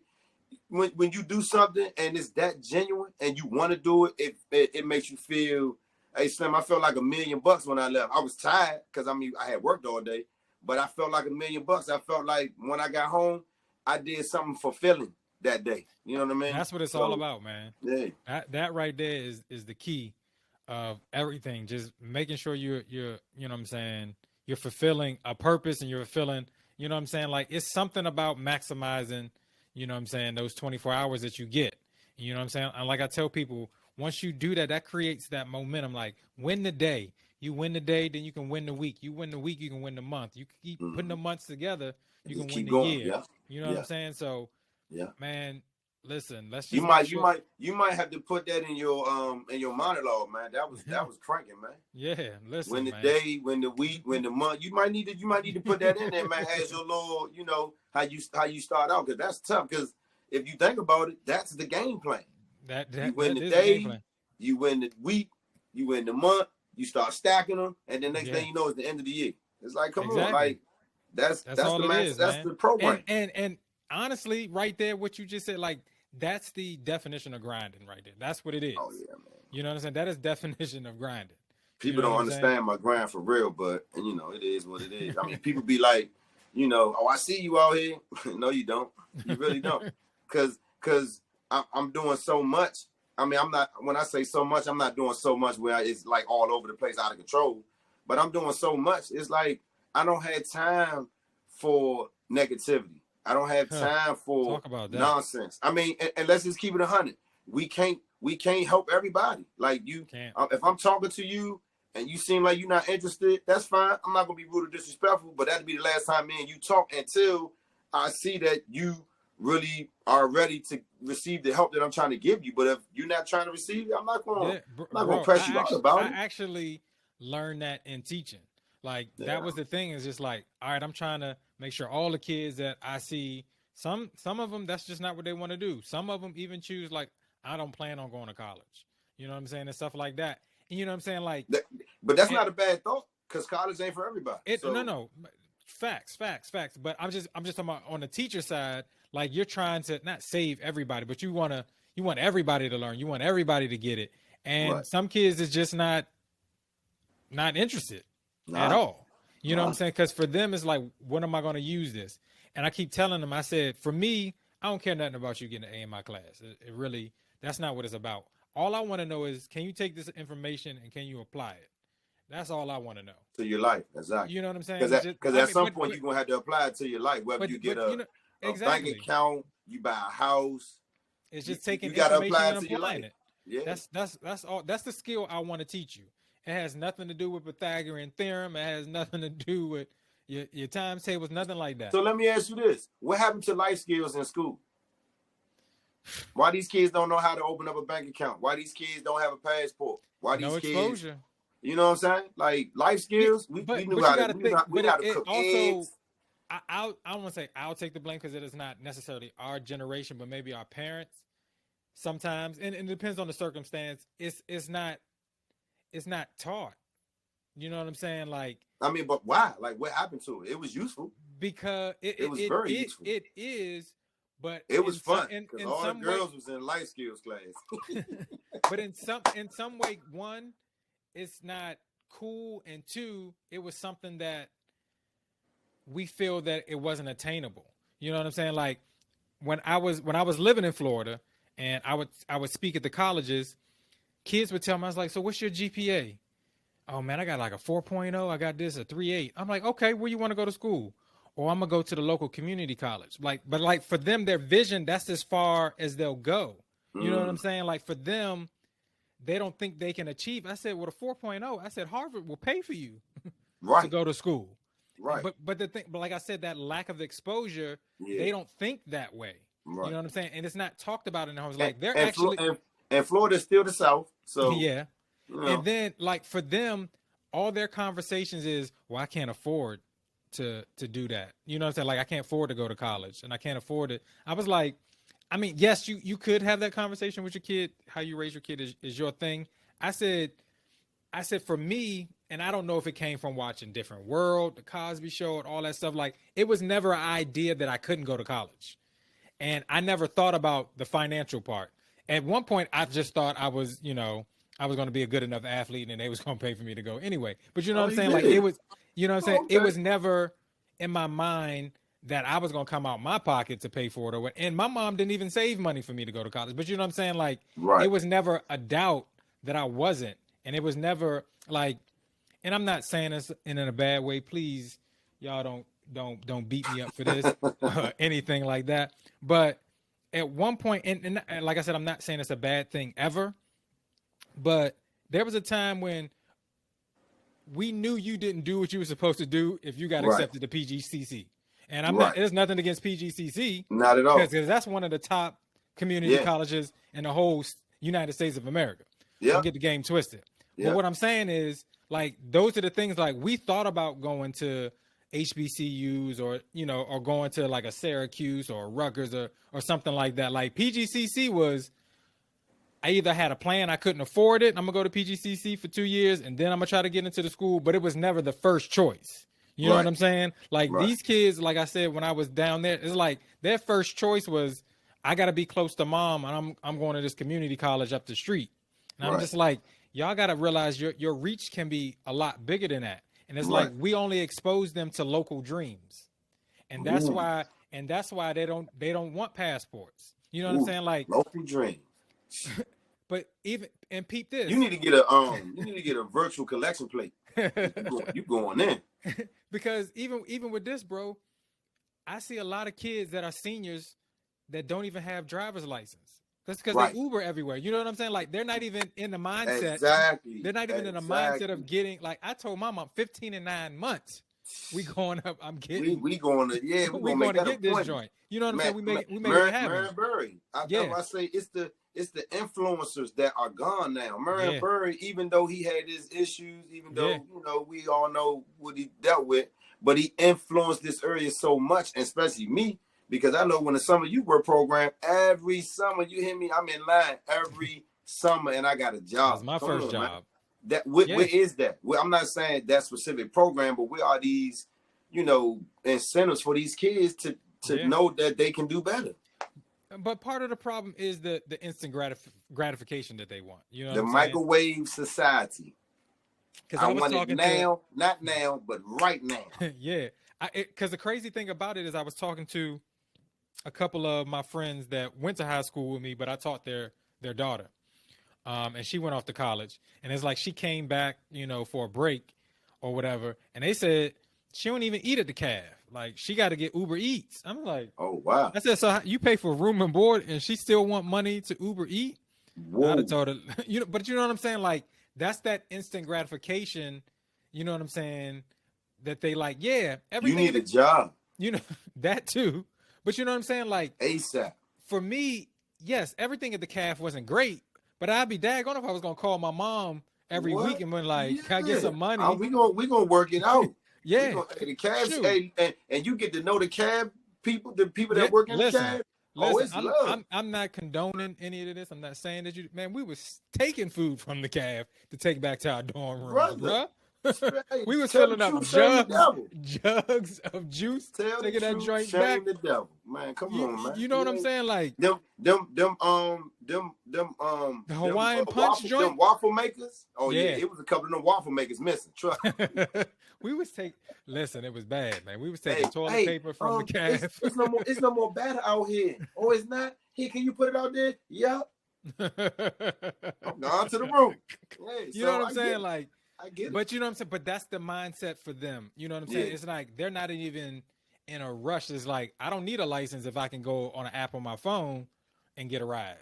when you do something and it's that genuine and you want to do it, it makes you feel. Hey, Slim, I felt like $1 million when I left. I was tired because I had worked all day, but I felt like $1 million. I felt like when I got home, I did something fulfilling that day. You know what I mean? That's what it's all about, man. Yeah. That right there is the key of everything. Just making sure you're you know what I'm saying, you're fulfilling a purpose, and you're fulfilling, you know what I'm saying? Like, it's something about maximizing, you know what I'm saying, those 24 hours that you get. You know what I'm saying? And like I tell people, once you do that, that creates that momentum. Like, win the day. You win the day, then you can win the week. You win the week, you can win the month. You keep putting the months together, you can win the year. Yeah. You know what I'm saying? So, man, listen, let's just you might have to put that in your monologue, man. That was cranking, man. Yeah, listen. When the man. day, when the week, when the month, you might need to put that in there, man, as your little, how you start out, because that's tough. Because if you think about it, that's the game plan. You win the day, you win the week, you win the month, you start stacking them, and the next thing you know is the end of the year. It's like, come on, like that's all the max, that's the program. And honestly, right there, what you just said, like, that's the definition of grinding right there. That's what it is. Oh yeah, man. You know what I'm saying? That is definition of grinding. People don't understand my grind for real, but it is what it is. I mean, people be like, oh, I see you out here. No, you don't. You really don't. Cause I'm doing so much. I mean, when I say so much, I'm not doing so much where it's like all over the place, out of control. But I'm doing so much. It's like I don't have time for negativity. I don't have time for nonsense. I mean, and let's just keep it 100. We can't help everybody. Like, if I'm talking to you and you seem like you're not interested, that's fine. I'm not gonna be rude or disrespectful, but that'll be the last time me and you talk until I see that you really are ready to receive the help that I'm trying to give you. But if you're not trying to receive it, I'm not gonna press you out about it. I actually learned that in teaching. Like, that was the thing, is just like, all right, I'm trying to make sure all the kids that I see, some of them, that's just not what they want to do. Some of them even choose, like, I don't plan on going to college. You know what I'm saying? And stuff like that. And you know what I'm saying? Like, but that's not a bad thought, because college ain't for everybody. No. Facts. But I'm just talking about on the teacher side, like, you're trying to not save everybody, but you want everybody to learn. You want everybody to get it. And some kids is just not interested at all. You know what I'm saying? Because for them, it's like, when am I going to use this? And I keep telling them, I said, for me, I don't care nothing about you getting an A in my class. It really, that's not what it's about. All I want to know is, can you take this information and can you apply it? That's all I want to know. To your life, exactly. You know what I'm saying? Because at some point, you're going to have to apply it to your life. Whether you get a bank account, you buy a house. It's just taking information apply and applying it. Yeah. That's all. That's the skill I want to teach you. It has nothing to do with Pythagorean theorem. It has nothing to do with your timetables, nothing like that. So let me ask you this. What happened to life skills in school? Why these kids don't know how to open up a bank account? Why these kids don't have a passport? Why these exposure. Kids, you know what I'm saying? Like, life skills, we knew how to cook eggs. I don't want to say I'll take the blame, because it is not necessarily our generation, but maybe our parents sometimes. And it depends on the circumstance. It's not taught. You know what I'm saying? Like, I mean, but why? Like, what happened to it? It was useful. Because it was very useful. It is, but it was fun because in all the some girls way, was in life skills class. But in some way, one, it's not cool, and two, it was something that we feel that it wasn't attainable. You know what I'm saying? Like when I was living in Florida and I would speak at the colleges, kids would tell me, I was like, so what's your GPA? Oh man, I got like a 4.0. I got this, a 3.8. I'm like, okay, where you want to go to school? Or I'm gonna go to the local community college. But for them, their vision, that's as far as they'll go. You know what I'm saying? Like for them, they don't think they can achieve. I said, with a 4.0, I said, Harvard will pay for you to go to school. Right. But the thing, but like I said, that lack of exposure, they don't think that way. Right. You know what I'm saying? And it's not talked about in homes. Like they're actually and Florida's still the South. So yeah. You know. And then like for them, all their conversations is, well, I can't afford to do that. You know what I'm saying? Like I can't afford to go to college and I can't afford it. I was like, I mean, yes, you could have that conversation with your kid. How you raise your kid is your thing. I said for me, and I don't know if it came from watching Different World, The Cosby Show, and all that stuff. Like it was never an idea that I couldn't go to college. And I never thought about the financial part. At one point, I just thought I was going to be a good enough athlete and they was going to pay for me to go anyway. But you know what I'm saying? Like it was, you know what I'm saying? Okay. It was never in my mind that I was going to come out my pocket to pay for it. And my mom didn't even save money for me to go to college. But you know what I'm saying? Like It was never a doubt that I wasn't. And it was never like, and I'm not saying this in a bad way. Please, y'all don't beat me up for this or anything like that. But at one point, and like I said, I'm not saying it's a bad thing ever, but there was a time when we knew you didn't do what you were supposed to do if you got accepted to PGCC. And there's nothing against PGCC. Not at all. Because that's one of the top community colleges in the whole United States of America. Yeah. Don't get the game twisted. But what I'm saying is, like, those are the things, like, we thought about going to HBCUs or, or going to like a Syracuse or a Rutgers or something like that. Like PGCC was, I either had a plan, I couldn't afford it, I'm gonna go to PGCC for 2 years and then I'm gonna try to get into the school, but it was never the first choice. You know what I'm saying? Like these kids, like I said, when I was down there, it's like their first choice was, I gotta be close to mom and I'm going to this community college up the street. And I'm just like, y'all gotta realize your reach can be a lot bigger than that. And it's like we only expose them to local dreams. And that's why they don't want passports. You know what I'm saying? Like local dreams. But even and peep this. You need to get a virtual collection plate. You going in. Because even with this, bro, I see a lot of kids that are seniors that don't even have driver's license. That's because they Uber everywhere. You know what I'm saying? Like they're not even in the mindset. Exactly. They're not even in the mindset of getting. Like I told my mom, 15 and 9 months. We going up. I'm getting. We going to we going to get this joint. You know what I'm saying? We make it happen. I say it's the influencers that are gone now. Marion Burry, even though he had his issues, even though we all know what he dealt with, but he influenced this area so much, and especially me. Because I know when the Summer Youth Work program, every summer, you hear me, I'm in line every summer and I got a job. That's my first job. Where is that? Well, I'm not saying that specific program, but where are these, incentives for these kids to know that they can do better? But part of the problem is the instant gratification that they want. You know the microwave society. I want it now, not now, but right now. Yeah. Because the crazy thing about it is I was talking to a couple of my friends that went to high school with me, but I taught their daughter. And she went off to college. And it's like she came back, for a break or whatever. And they said she don't even eat at the calf. Like she got to get Uber Eats. I'm like, oh, wow. I said, so you pay for room and board and she still want money to Uber Eat? Whoa. I'd have told her, but you know what I'm saying? Like that's that instant gratification. You know what I'm saying? That they like, everything. You need a job. That too. But you know what I'm saying? Like ASAP. For me, yes, everything at the calf wasn't great, but I'd be daggone if I was gonna call my mom every week and be like, can I get some money? We gonna work it out. The calves, and you get to know the cab people, the people that work in the cab. I'm not condoning any of this. I'm not saying that we was taking food from the calf to take back to our dorm room, bro. Hey, We was tell the filling up truth, shame the devil. jugs of juice, Tell the taking that truth, joint shame back. the devil. Man, come on, man. You know what I'm saying? Like them the Hawaiian punch them joint. waffle makers. Oh yeah, Yeah. it was a couple of them waffle makers missing. Trust me. We was listen, it was bad, man. We was taking Hey, toilet paper from the calf. It's no more batter out here. Oh, it's not. Here, can you put it out there? Yep. I'm gone to the room. Hey, You know what I'm saying? Like, I get it. but you know what I'm saying? But that's the mindset for them. You know what I'm saying? Yeah. It's like they're not even in a rush. It's like I don't need a license if I can go on an app on my phone and get a ride.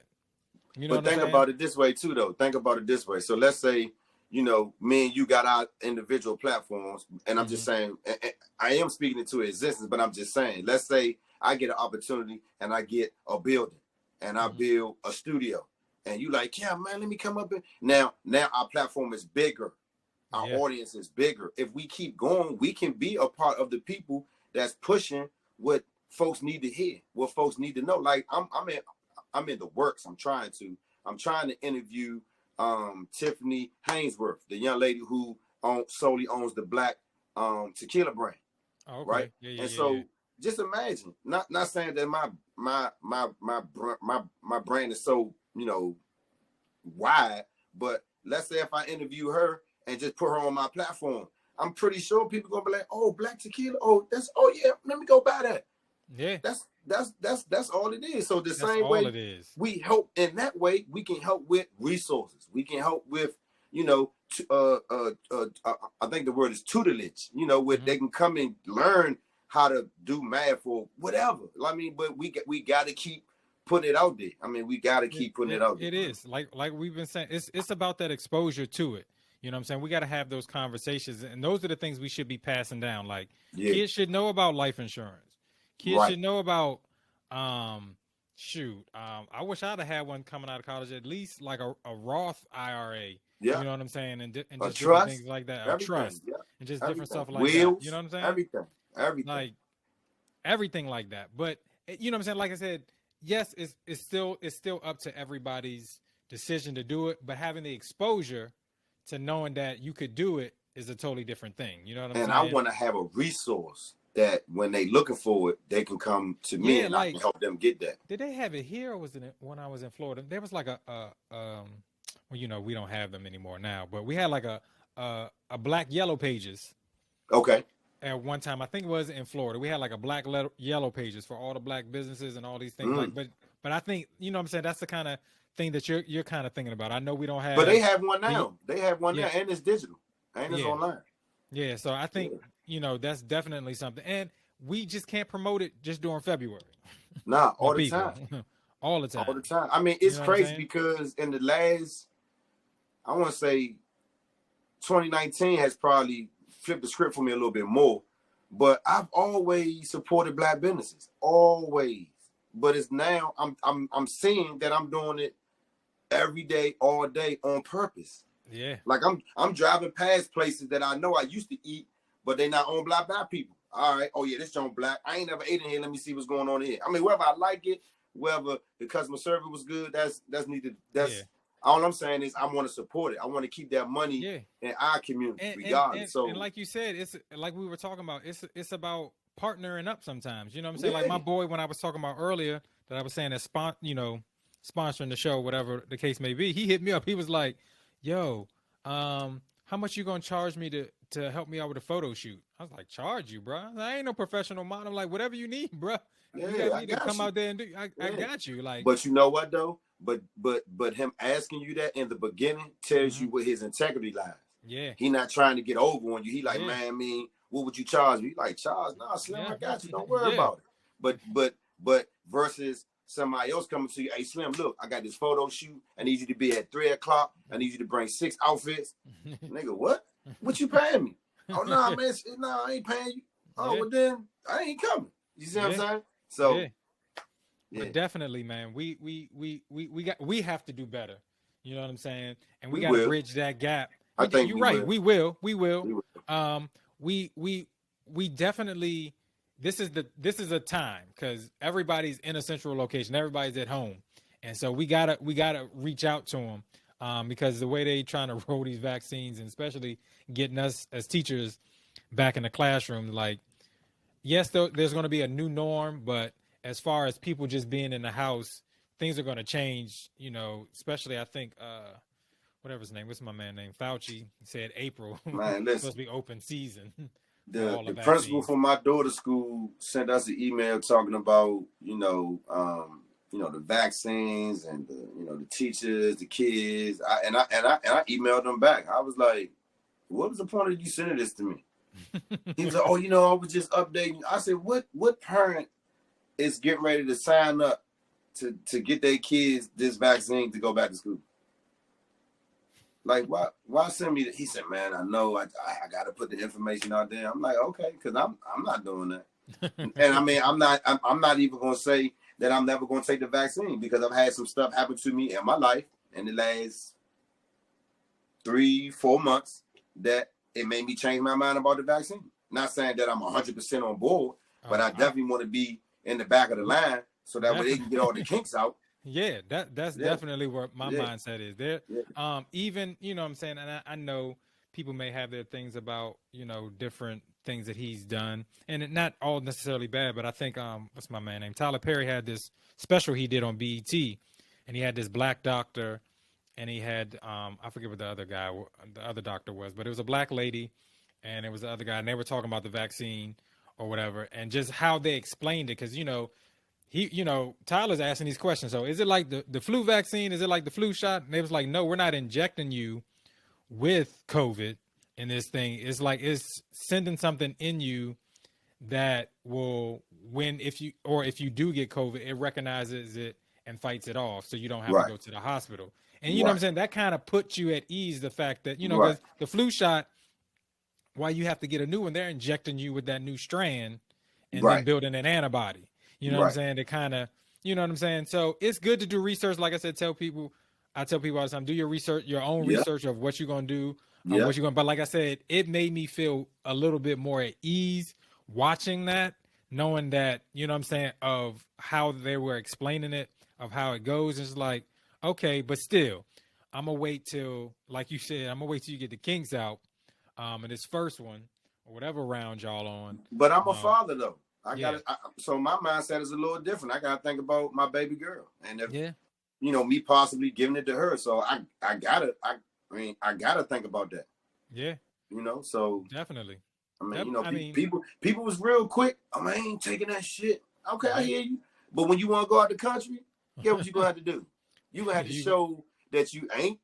You know But what I'm think saying? about it this way too, though. Think about it this way. So let's say, you know, me and you got our individual platforms, and I'm just saying, I am speaking into existence, but I'm just saying, let's say I get an opportunity and I get a building and I build a studio, and you like, yeah, man, let me come up and now our platform is bigger. Our audience is bigger. If we keep going, we can be a part of the people that's pushing what folks need to hear, what folks need to know. Like I'm in the works. I'm trying to interview Tiffany Hainsworth, the young lady who solely owns the Black tequila brand. Oh, okay. Right? Yeah, so just imagine, not saying that my brand is so, you know, wide, but let's say if I interview her and just put her on my platform, I'm pretty sure people gonna be like, oh, Black tequila, oh yeah, let me go buy that. Yeah. That's all it is. So That's same all way it is. we help in that way, we can help with resources. We can help with, you know, I think the word is tutelage, you know, where they can come and learn how to do math or whatever. I mean, but we got to keep putting it out there. I mean, we got to keep putting it out there. It is like we've been saying, it's about that exposure to it. You know what I'm saying? We got to have those conversations, and those are the things we should be passing down. Like kids should know about life insurance. Kids should know about I wish I'd have had one coming out of college, at least like a Roth IRA. Yeah. You know what I'm saying? And just trust, different things like that. Everything, Trust. yeah. And just Everything. different stuff like Wheels, that. You know what I'm saying? Everything. Like everything like that. But you know what I'm saying? Like I said, yes, it's still up to everybody's decision to do it, but having the exposure to knowing that you could do it is a totally different thing. You know what I'm saying? And I want to have a resource that when they looking for it, they can come to me and I can help them get that. Did they have it here, or was it when I was in Florida? There was like well, you know, we don't have them anymore now, but we had like a black yellow pages. Okay. At one time, I think it was in Florida, we had like a black yellow pages for all the black businesses and all these things. Like, but I think, you know what I'm saying, that's the kind of thing that you're kind of thinking about. I know we don't have, but they have one now. They have one now, and it's digital, and it's online. Yeah, so I think you know that's definitely something, and we just can't promote it just during February. Nah, all the time, all the time, all the time. I mean, it's crazy because in the last, I want to say, 2019 has probably flipped the script for me a little bit more, but I've always supported Black businesses, always. But it's now I'm seeing that I'm doing it every day, all day on purpose. Yeah. Like I'm driving past places that I know I used to eat, but they not owned Black people. All right. Oh yeah, this John Black. I ain't never ate in here. Let me see what's going on here. I mean, whether I like it, whether the customer service was good, that's needed. All I'm saying is I want to support it. I want to keep that money in our community, regardless. And like you said, it's like we were talking about. It's about partnering up sometimes. You know what I'm saying? Like my boy, when I was talking about earlier, that I was saying that sponsoring the show, whatever the case may be, he hit me up. He was like, yo, how much you gonna charge me to help me out with a photo shoot? I was like, charge you, bro? I ain't no professional model. I'm like, whatever you need, bro. You got to come out there and do. I got you. Like, but you know what though? But him asking you that in the beginning tells you where his integrity lies. Yeah, he not trying to get over on you. He like, man, I mean, what would you charge me? Like, charge? Nah, Slim, I got you. Don't worry about it. But versus somebody else coming to you, hey Slim, look, I got this photo shoot. I need you to be at 3:00. I need you to bring 6 outfits. Nigga, what? What you paying me? Oh no, man, I ain't paying you. Oh, well then I ain't coming. You see what I'm saying? So but definitely, man, we have to do better. You know what I'm saying? And we got to bridge that gap. I think you're right. We will. We definitely. This is a time because everybody's in a central location. Everybody's at home, and so we gotta reach out to them. because the way they trying to roll these vaccines, and especially getting us as teachers back in the classroom, like, yes, there's going to be a new norm, but as far as people just being in the house, things are going to change, especially I think, whatever his name, what's my man name? Fauci said April. Man, it's supposed to be open season. The principal from my daughter's school sent us an email talking about, the vaccines and the teachers, the kids. I emailed them back. I was like, what was the point of you sending this to me? He was like, oh, I was just updating. I said, what parent is getting ready to sign up to get their kids this vaccine to go back to school? Like, why send me that? He said, man, I know I got to put the information out there. I'm like, okay, because I'm not doing that. And I mean, I'm not even going to say that I'm never going to take the vaccine, because I've had some stuff happen to me in my life in the last 3-4 months that it made me change my mind about the vaccine. Not saying that I'm 100% on board, but I definitely want to be in the back of the line so that way they can get all the kinks out. Yeah, that's definitely where my mindset is. There, even what I'm saying, and I know people may have their things about different things that he's done, and it not all necessarily bad. But I think what's my man name? Tyler Perry had this special he did on BET, and he had this black doctor, and he had I forget what the other doctor was, but it was a black lady, and it was the other guy, and they were talking about the vaccine or whatever, and just how they explained it, because Tyler's asking these questions. So is it like the flu vaccine? Is it like the flu shot? And they was like, no, we're not injecting you with COVID in this thing. It's like, it's sending something in you that will, if you do get COVID, it recognizes it and fights it off. So you don't have to go to the hospital. And what I'm saying? That kind of puts you at ease. The fact that, the flu shot, while you have to get a new one, they're injecting you with that new strand and then building an antibody. You know what I'm saying? To kind of, you know what I'm saying? So it's good to do research. Like I said, I tell people all the time, do your research, your own research of what you're going to do, what you're going to, but like I said, it made me feel a little bit more at ease watching that, knowing that, you know what I'm saying, of how they were explaining it, of how it goes. It's like, okay, but still, I'm going to wait till, like you said, I'm going to wait till you get the kinks out in this first one or whatever round y'all on. But I'm a father though. So my mindset is a little different. I got to think about my baby girl, and if, me possibly giving it to her. So I gotta think about that. Yeah. So definitely. People was real quick. I ain't taking that shit. Okay, I hear you. But when you want to go out the country, guess what you gonna have to do? You gonna have to show that you ain't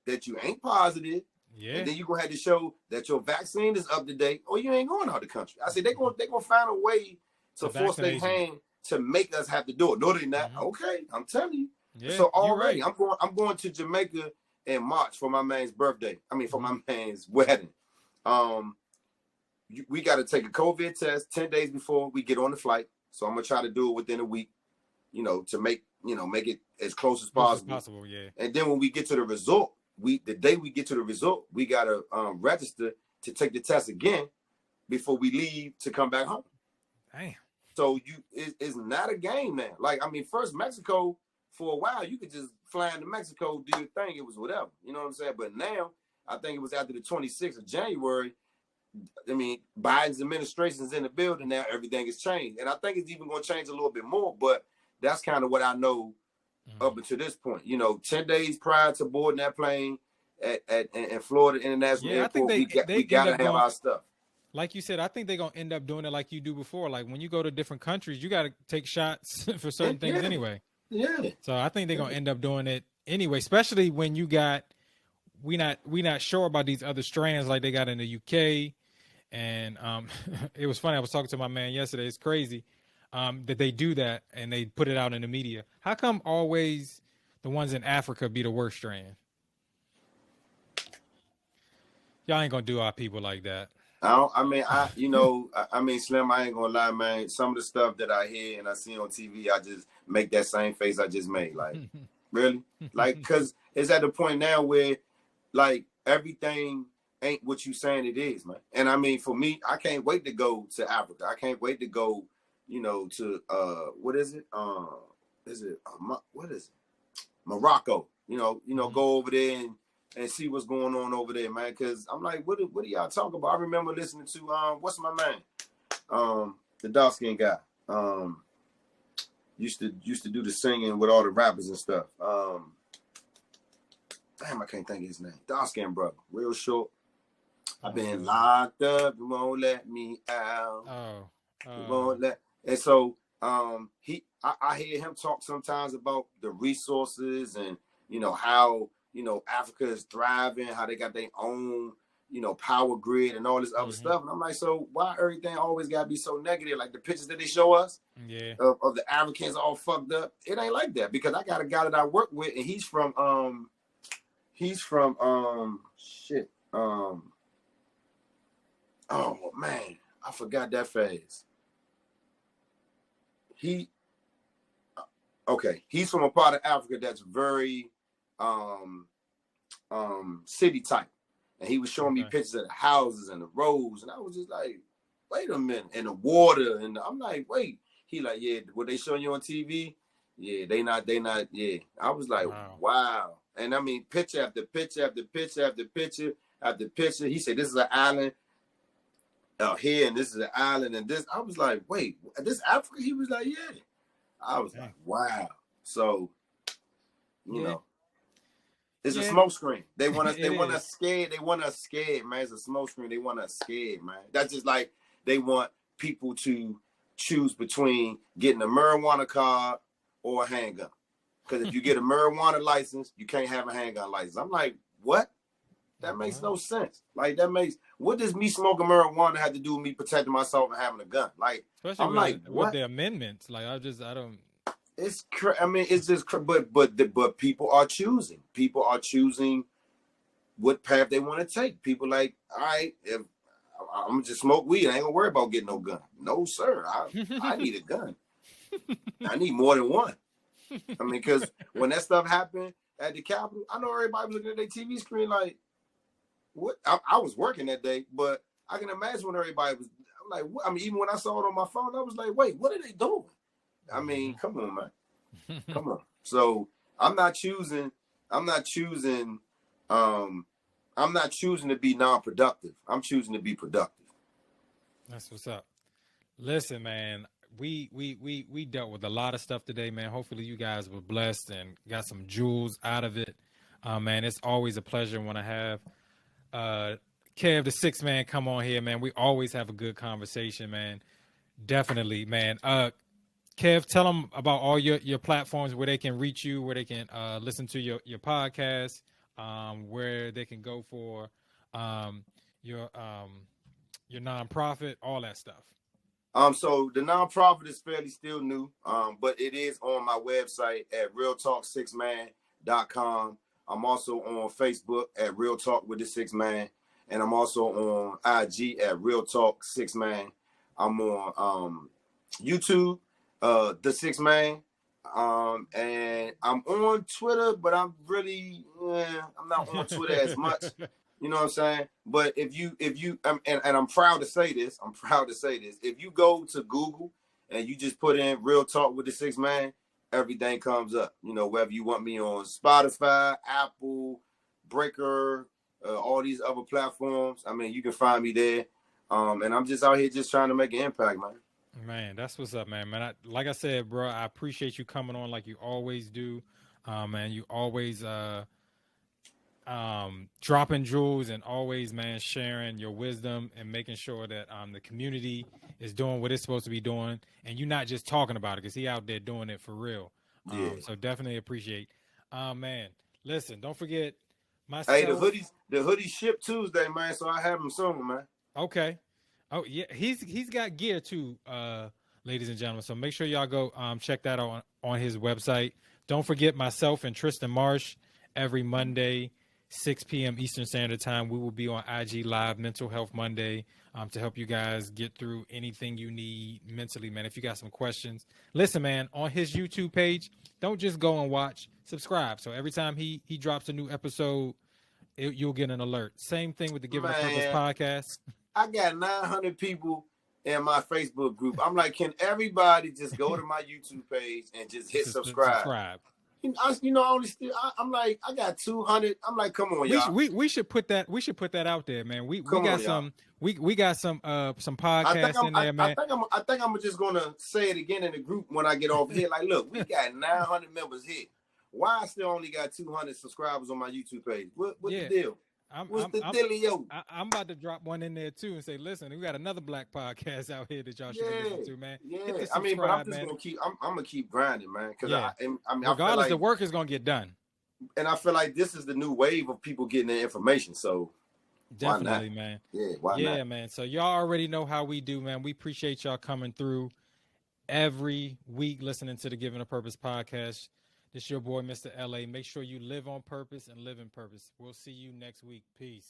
positive. Yeah. And then you gonna have to show that your vaccine is up to date, or you ain't going out the country. I said they gonna find a way to force their hand to make us have to do it. No, they're not. Mm-hmm. Okay, I'm telling you. Yeah, so already, I'm going to Jamaica in March for my man's birthday. For my man's wedding. We got to take a COVID test 10 days before we get on the flight. So I'm gonna try to do it within a week. To make it as close as possible. Yeah. And then when we get to the resort, the day we get to the resort, we gotta register to take the test again before we leave to come back home. Damn. So it's not a game now. First Mexico, for a while, you could just fly into Mexico, do your thing. It was whatever. You know what I'm saying? But now, I think it was after the 26th of January, Biden's administration's in the building now. Everything has changed. And I think it's even going to change a little bit more. But that's kind of what I know up until this point. 10 days prior to boarding that plane at Florida International Airport, we got to have our stuff. Like you said, I think they're going to end up doing it like you do before. Like when you go to different countries, you got to take shots for certain things anyway. Yeah. So I think they're going to end up doing it anyway, especially when you got, we not sure about these other strands like they got in the UK. And it was funny. I was talking to my man yesterday. It's crazy that they do that and they put it out in the media. How come always the ones in Africa be the worst strand? Y'all ain't going to do our people like that. Slim, I ain't gonna lie, man. Some of the stuff that I hear and I see on TV, I just make that same face I just made. Like, really? Because it's at the point now where, everything ain't what you saying it is, man. And for me, I can't wait to go to Africa. I can't wait to go, to what is it? What is it? Morocco. Go over there and and see what's going on over there, man. Cause I'm like, what do y'all talk about? I remember listening to what's my man? The dark skinned guy. Used to do the singing with all the rappers and stuff. Damn, I can't think of his name. Dark skinned brother, real short. I've been locked up, you won't let me out. You won't let. And so I hear him talk sometimes about the resources and how Africa is thriving, how they got their own power grid and all this other stuff. And I'm like, so why everything always gotta be so negative? Like the pictures that they show us of the Africans all fucked up, it ain't like that, because I got a guy that I work with, and he's from oh man, I forgot that phase. He's from a part of Africa that's very city type. And he was showing me pictures of the houses and the roads, and I was just like, wait a minute, and the water, and I'm like, wait. He like, yeah, what they showing you on TV? Yeah, they not, yeah. I was like, wow. And I mean, picture after picture after picture after picture after picture. He said, this is an island out here, and this is an island, and this. I was like, wait, this Africa? He was like, yeah. I was like, wow. So, you know, it's a smoke screen. They want us. They want us scared. They want us scared, man. It's a smoke screen. They want us scared, man. That's just like they want people to choose between getting a marijuana card or a handgun. Because if you get a marijuana license, you can't have a handgun license. I'm like, what? That makes no sense. Like, what does me smoking marijuana have to do with me protecting myself and having a gun? Like, especially I'm like, what? With the amendments. Like, I don't. It's just, but people are choosing. People are choosing what path they want to take. People like, all right, if I'm gonna just smoke weed, I ain't gonna worry about getting no gun. No, sir. I need a gun. I need more than one. I mean, because when that stuff happened at the Capitol, I know everybody was looking at their TV screen like, what? I was working that day, but I can imagine when everybody was. I'm like, what? I mean, even when I saw it on my phone, I was like, wait, what are they doing? I mean, come on, man. Come on. So I'm not choosing to be non-productive. I'm choosing to be productive. That's what's up. Listen, man, we dealt with a lot of stuff today, man. Hopefully you guys were blessed and got some jewels out of it. Man, it's always a pleasure when I have Kev, the 6th Man, come on here, man. We always have a good conversation, man. Definitely, man. Kev, tell them about all your platforms, where they can reach you, where they can listen to your podcast, where they can go for your nonprofit, all that stuff. So the nonprofit is fairly still new, but it is on my website at realtalk6man.com. I'm also on Facebook at Real Talk with the 6th Man, and I'm also on IG at Real Talk 6th Man. I'm on YouTube, the 6th Man, and I'm on Twitter, but I'm not on Twitter as much. You know what I'm saying? But if you and I'm proud to say this, if you go to Google and you just put in Real Talk with the 6th Man, everything comes up. You know, whether you want me on Spotify, Apple, Breaker, all these other platforms, I mean, you can find me there. And I'm just out here just trying to make an impact, man. Man, that's what's up, man. Like I said, bro, I appreciate you coming on like you always do. Man, you always dropping jewels and always, man, sharing your wisdom and making sure that the community is doing what it's supposed to be doing, and you're not just talking about it, because he out there doing it for real. So definitely appreciate. Man, listen, don't forget myself. Hey, the hoodies ship Tuesday, man, so I have them soon, man. Okay. Oh yeah, he's got gear too, ladies and gentlemen. So make sure y'all go check that out on his website. Don't forget myself and Tristan Marsh every Monday, 6 p.m. Eastern Standard Time. We will be on IG Live Mental Health Monday to help you guys get through anything you need mentally, man. If you got some questions, listen, man, on his YouTube page, don't just go and watch, subscribe. So every time he drops a new episode, you'll get an alert. Same thing with the Giving a Purpose podcast. I got 900 people in my Facebook group. I'm like, can everybody just go to my YouTube page and just hit subscribe? I only still. I'm like, I got 200. I'm like, come on, y'all. We should put that. We should put that out there, man. We got some podcasts in there, man. I think I'm just gonna say it again in the group when I get off here. Like, look, we got 900 members here. Why I still only got 200 subscribers on my YouTube page? What's the deal? What's the dealio? I'm about to drop one in there too and say, listen, we got another black podcast out here that y'all should listen to, man. Yeah, I mean, but I'm just gonna keep. I'm gonna keep grinding, man. Because I mean, regardless, the work is gonna get done. And I feel like this is the new wave of people getting their information. So definitely, man. Yeah, why not? Yeah, man. So y'all already know how we do, man. We appreciate y'all coming through every week listening to the Giving a Purpose podcast. This your boy, Mr. LA. Make sure you live on purpose and live in purpose. We'll see you next week. Peace.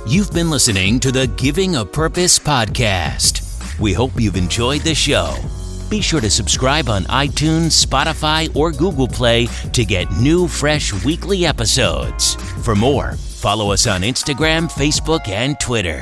You've been listening to the Giving a Purpose podcast. We hope you've enjoyed the show. Be sure to subscribe on iTunes, Spotify, or Google Play to get new, fresh weekly episodes. For more, follow us on Instagram, Facebook, and Twitter.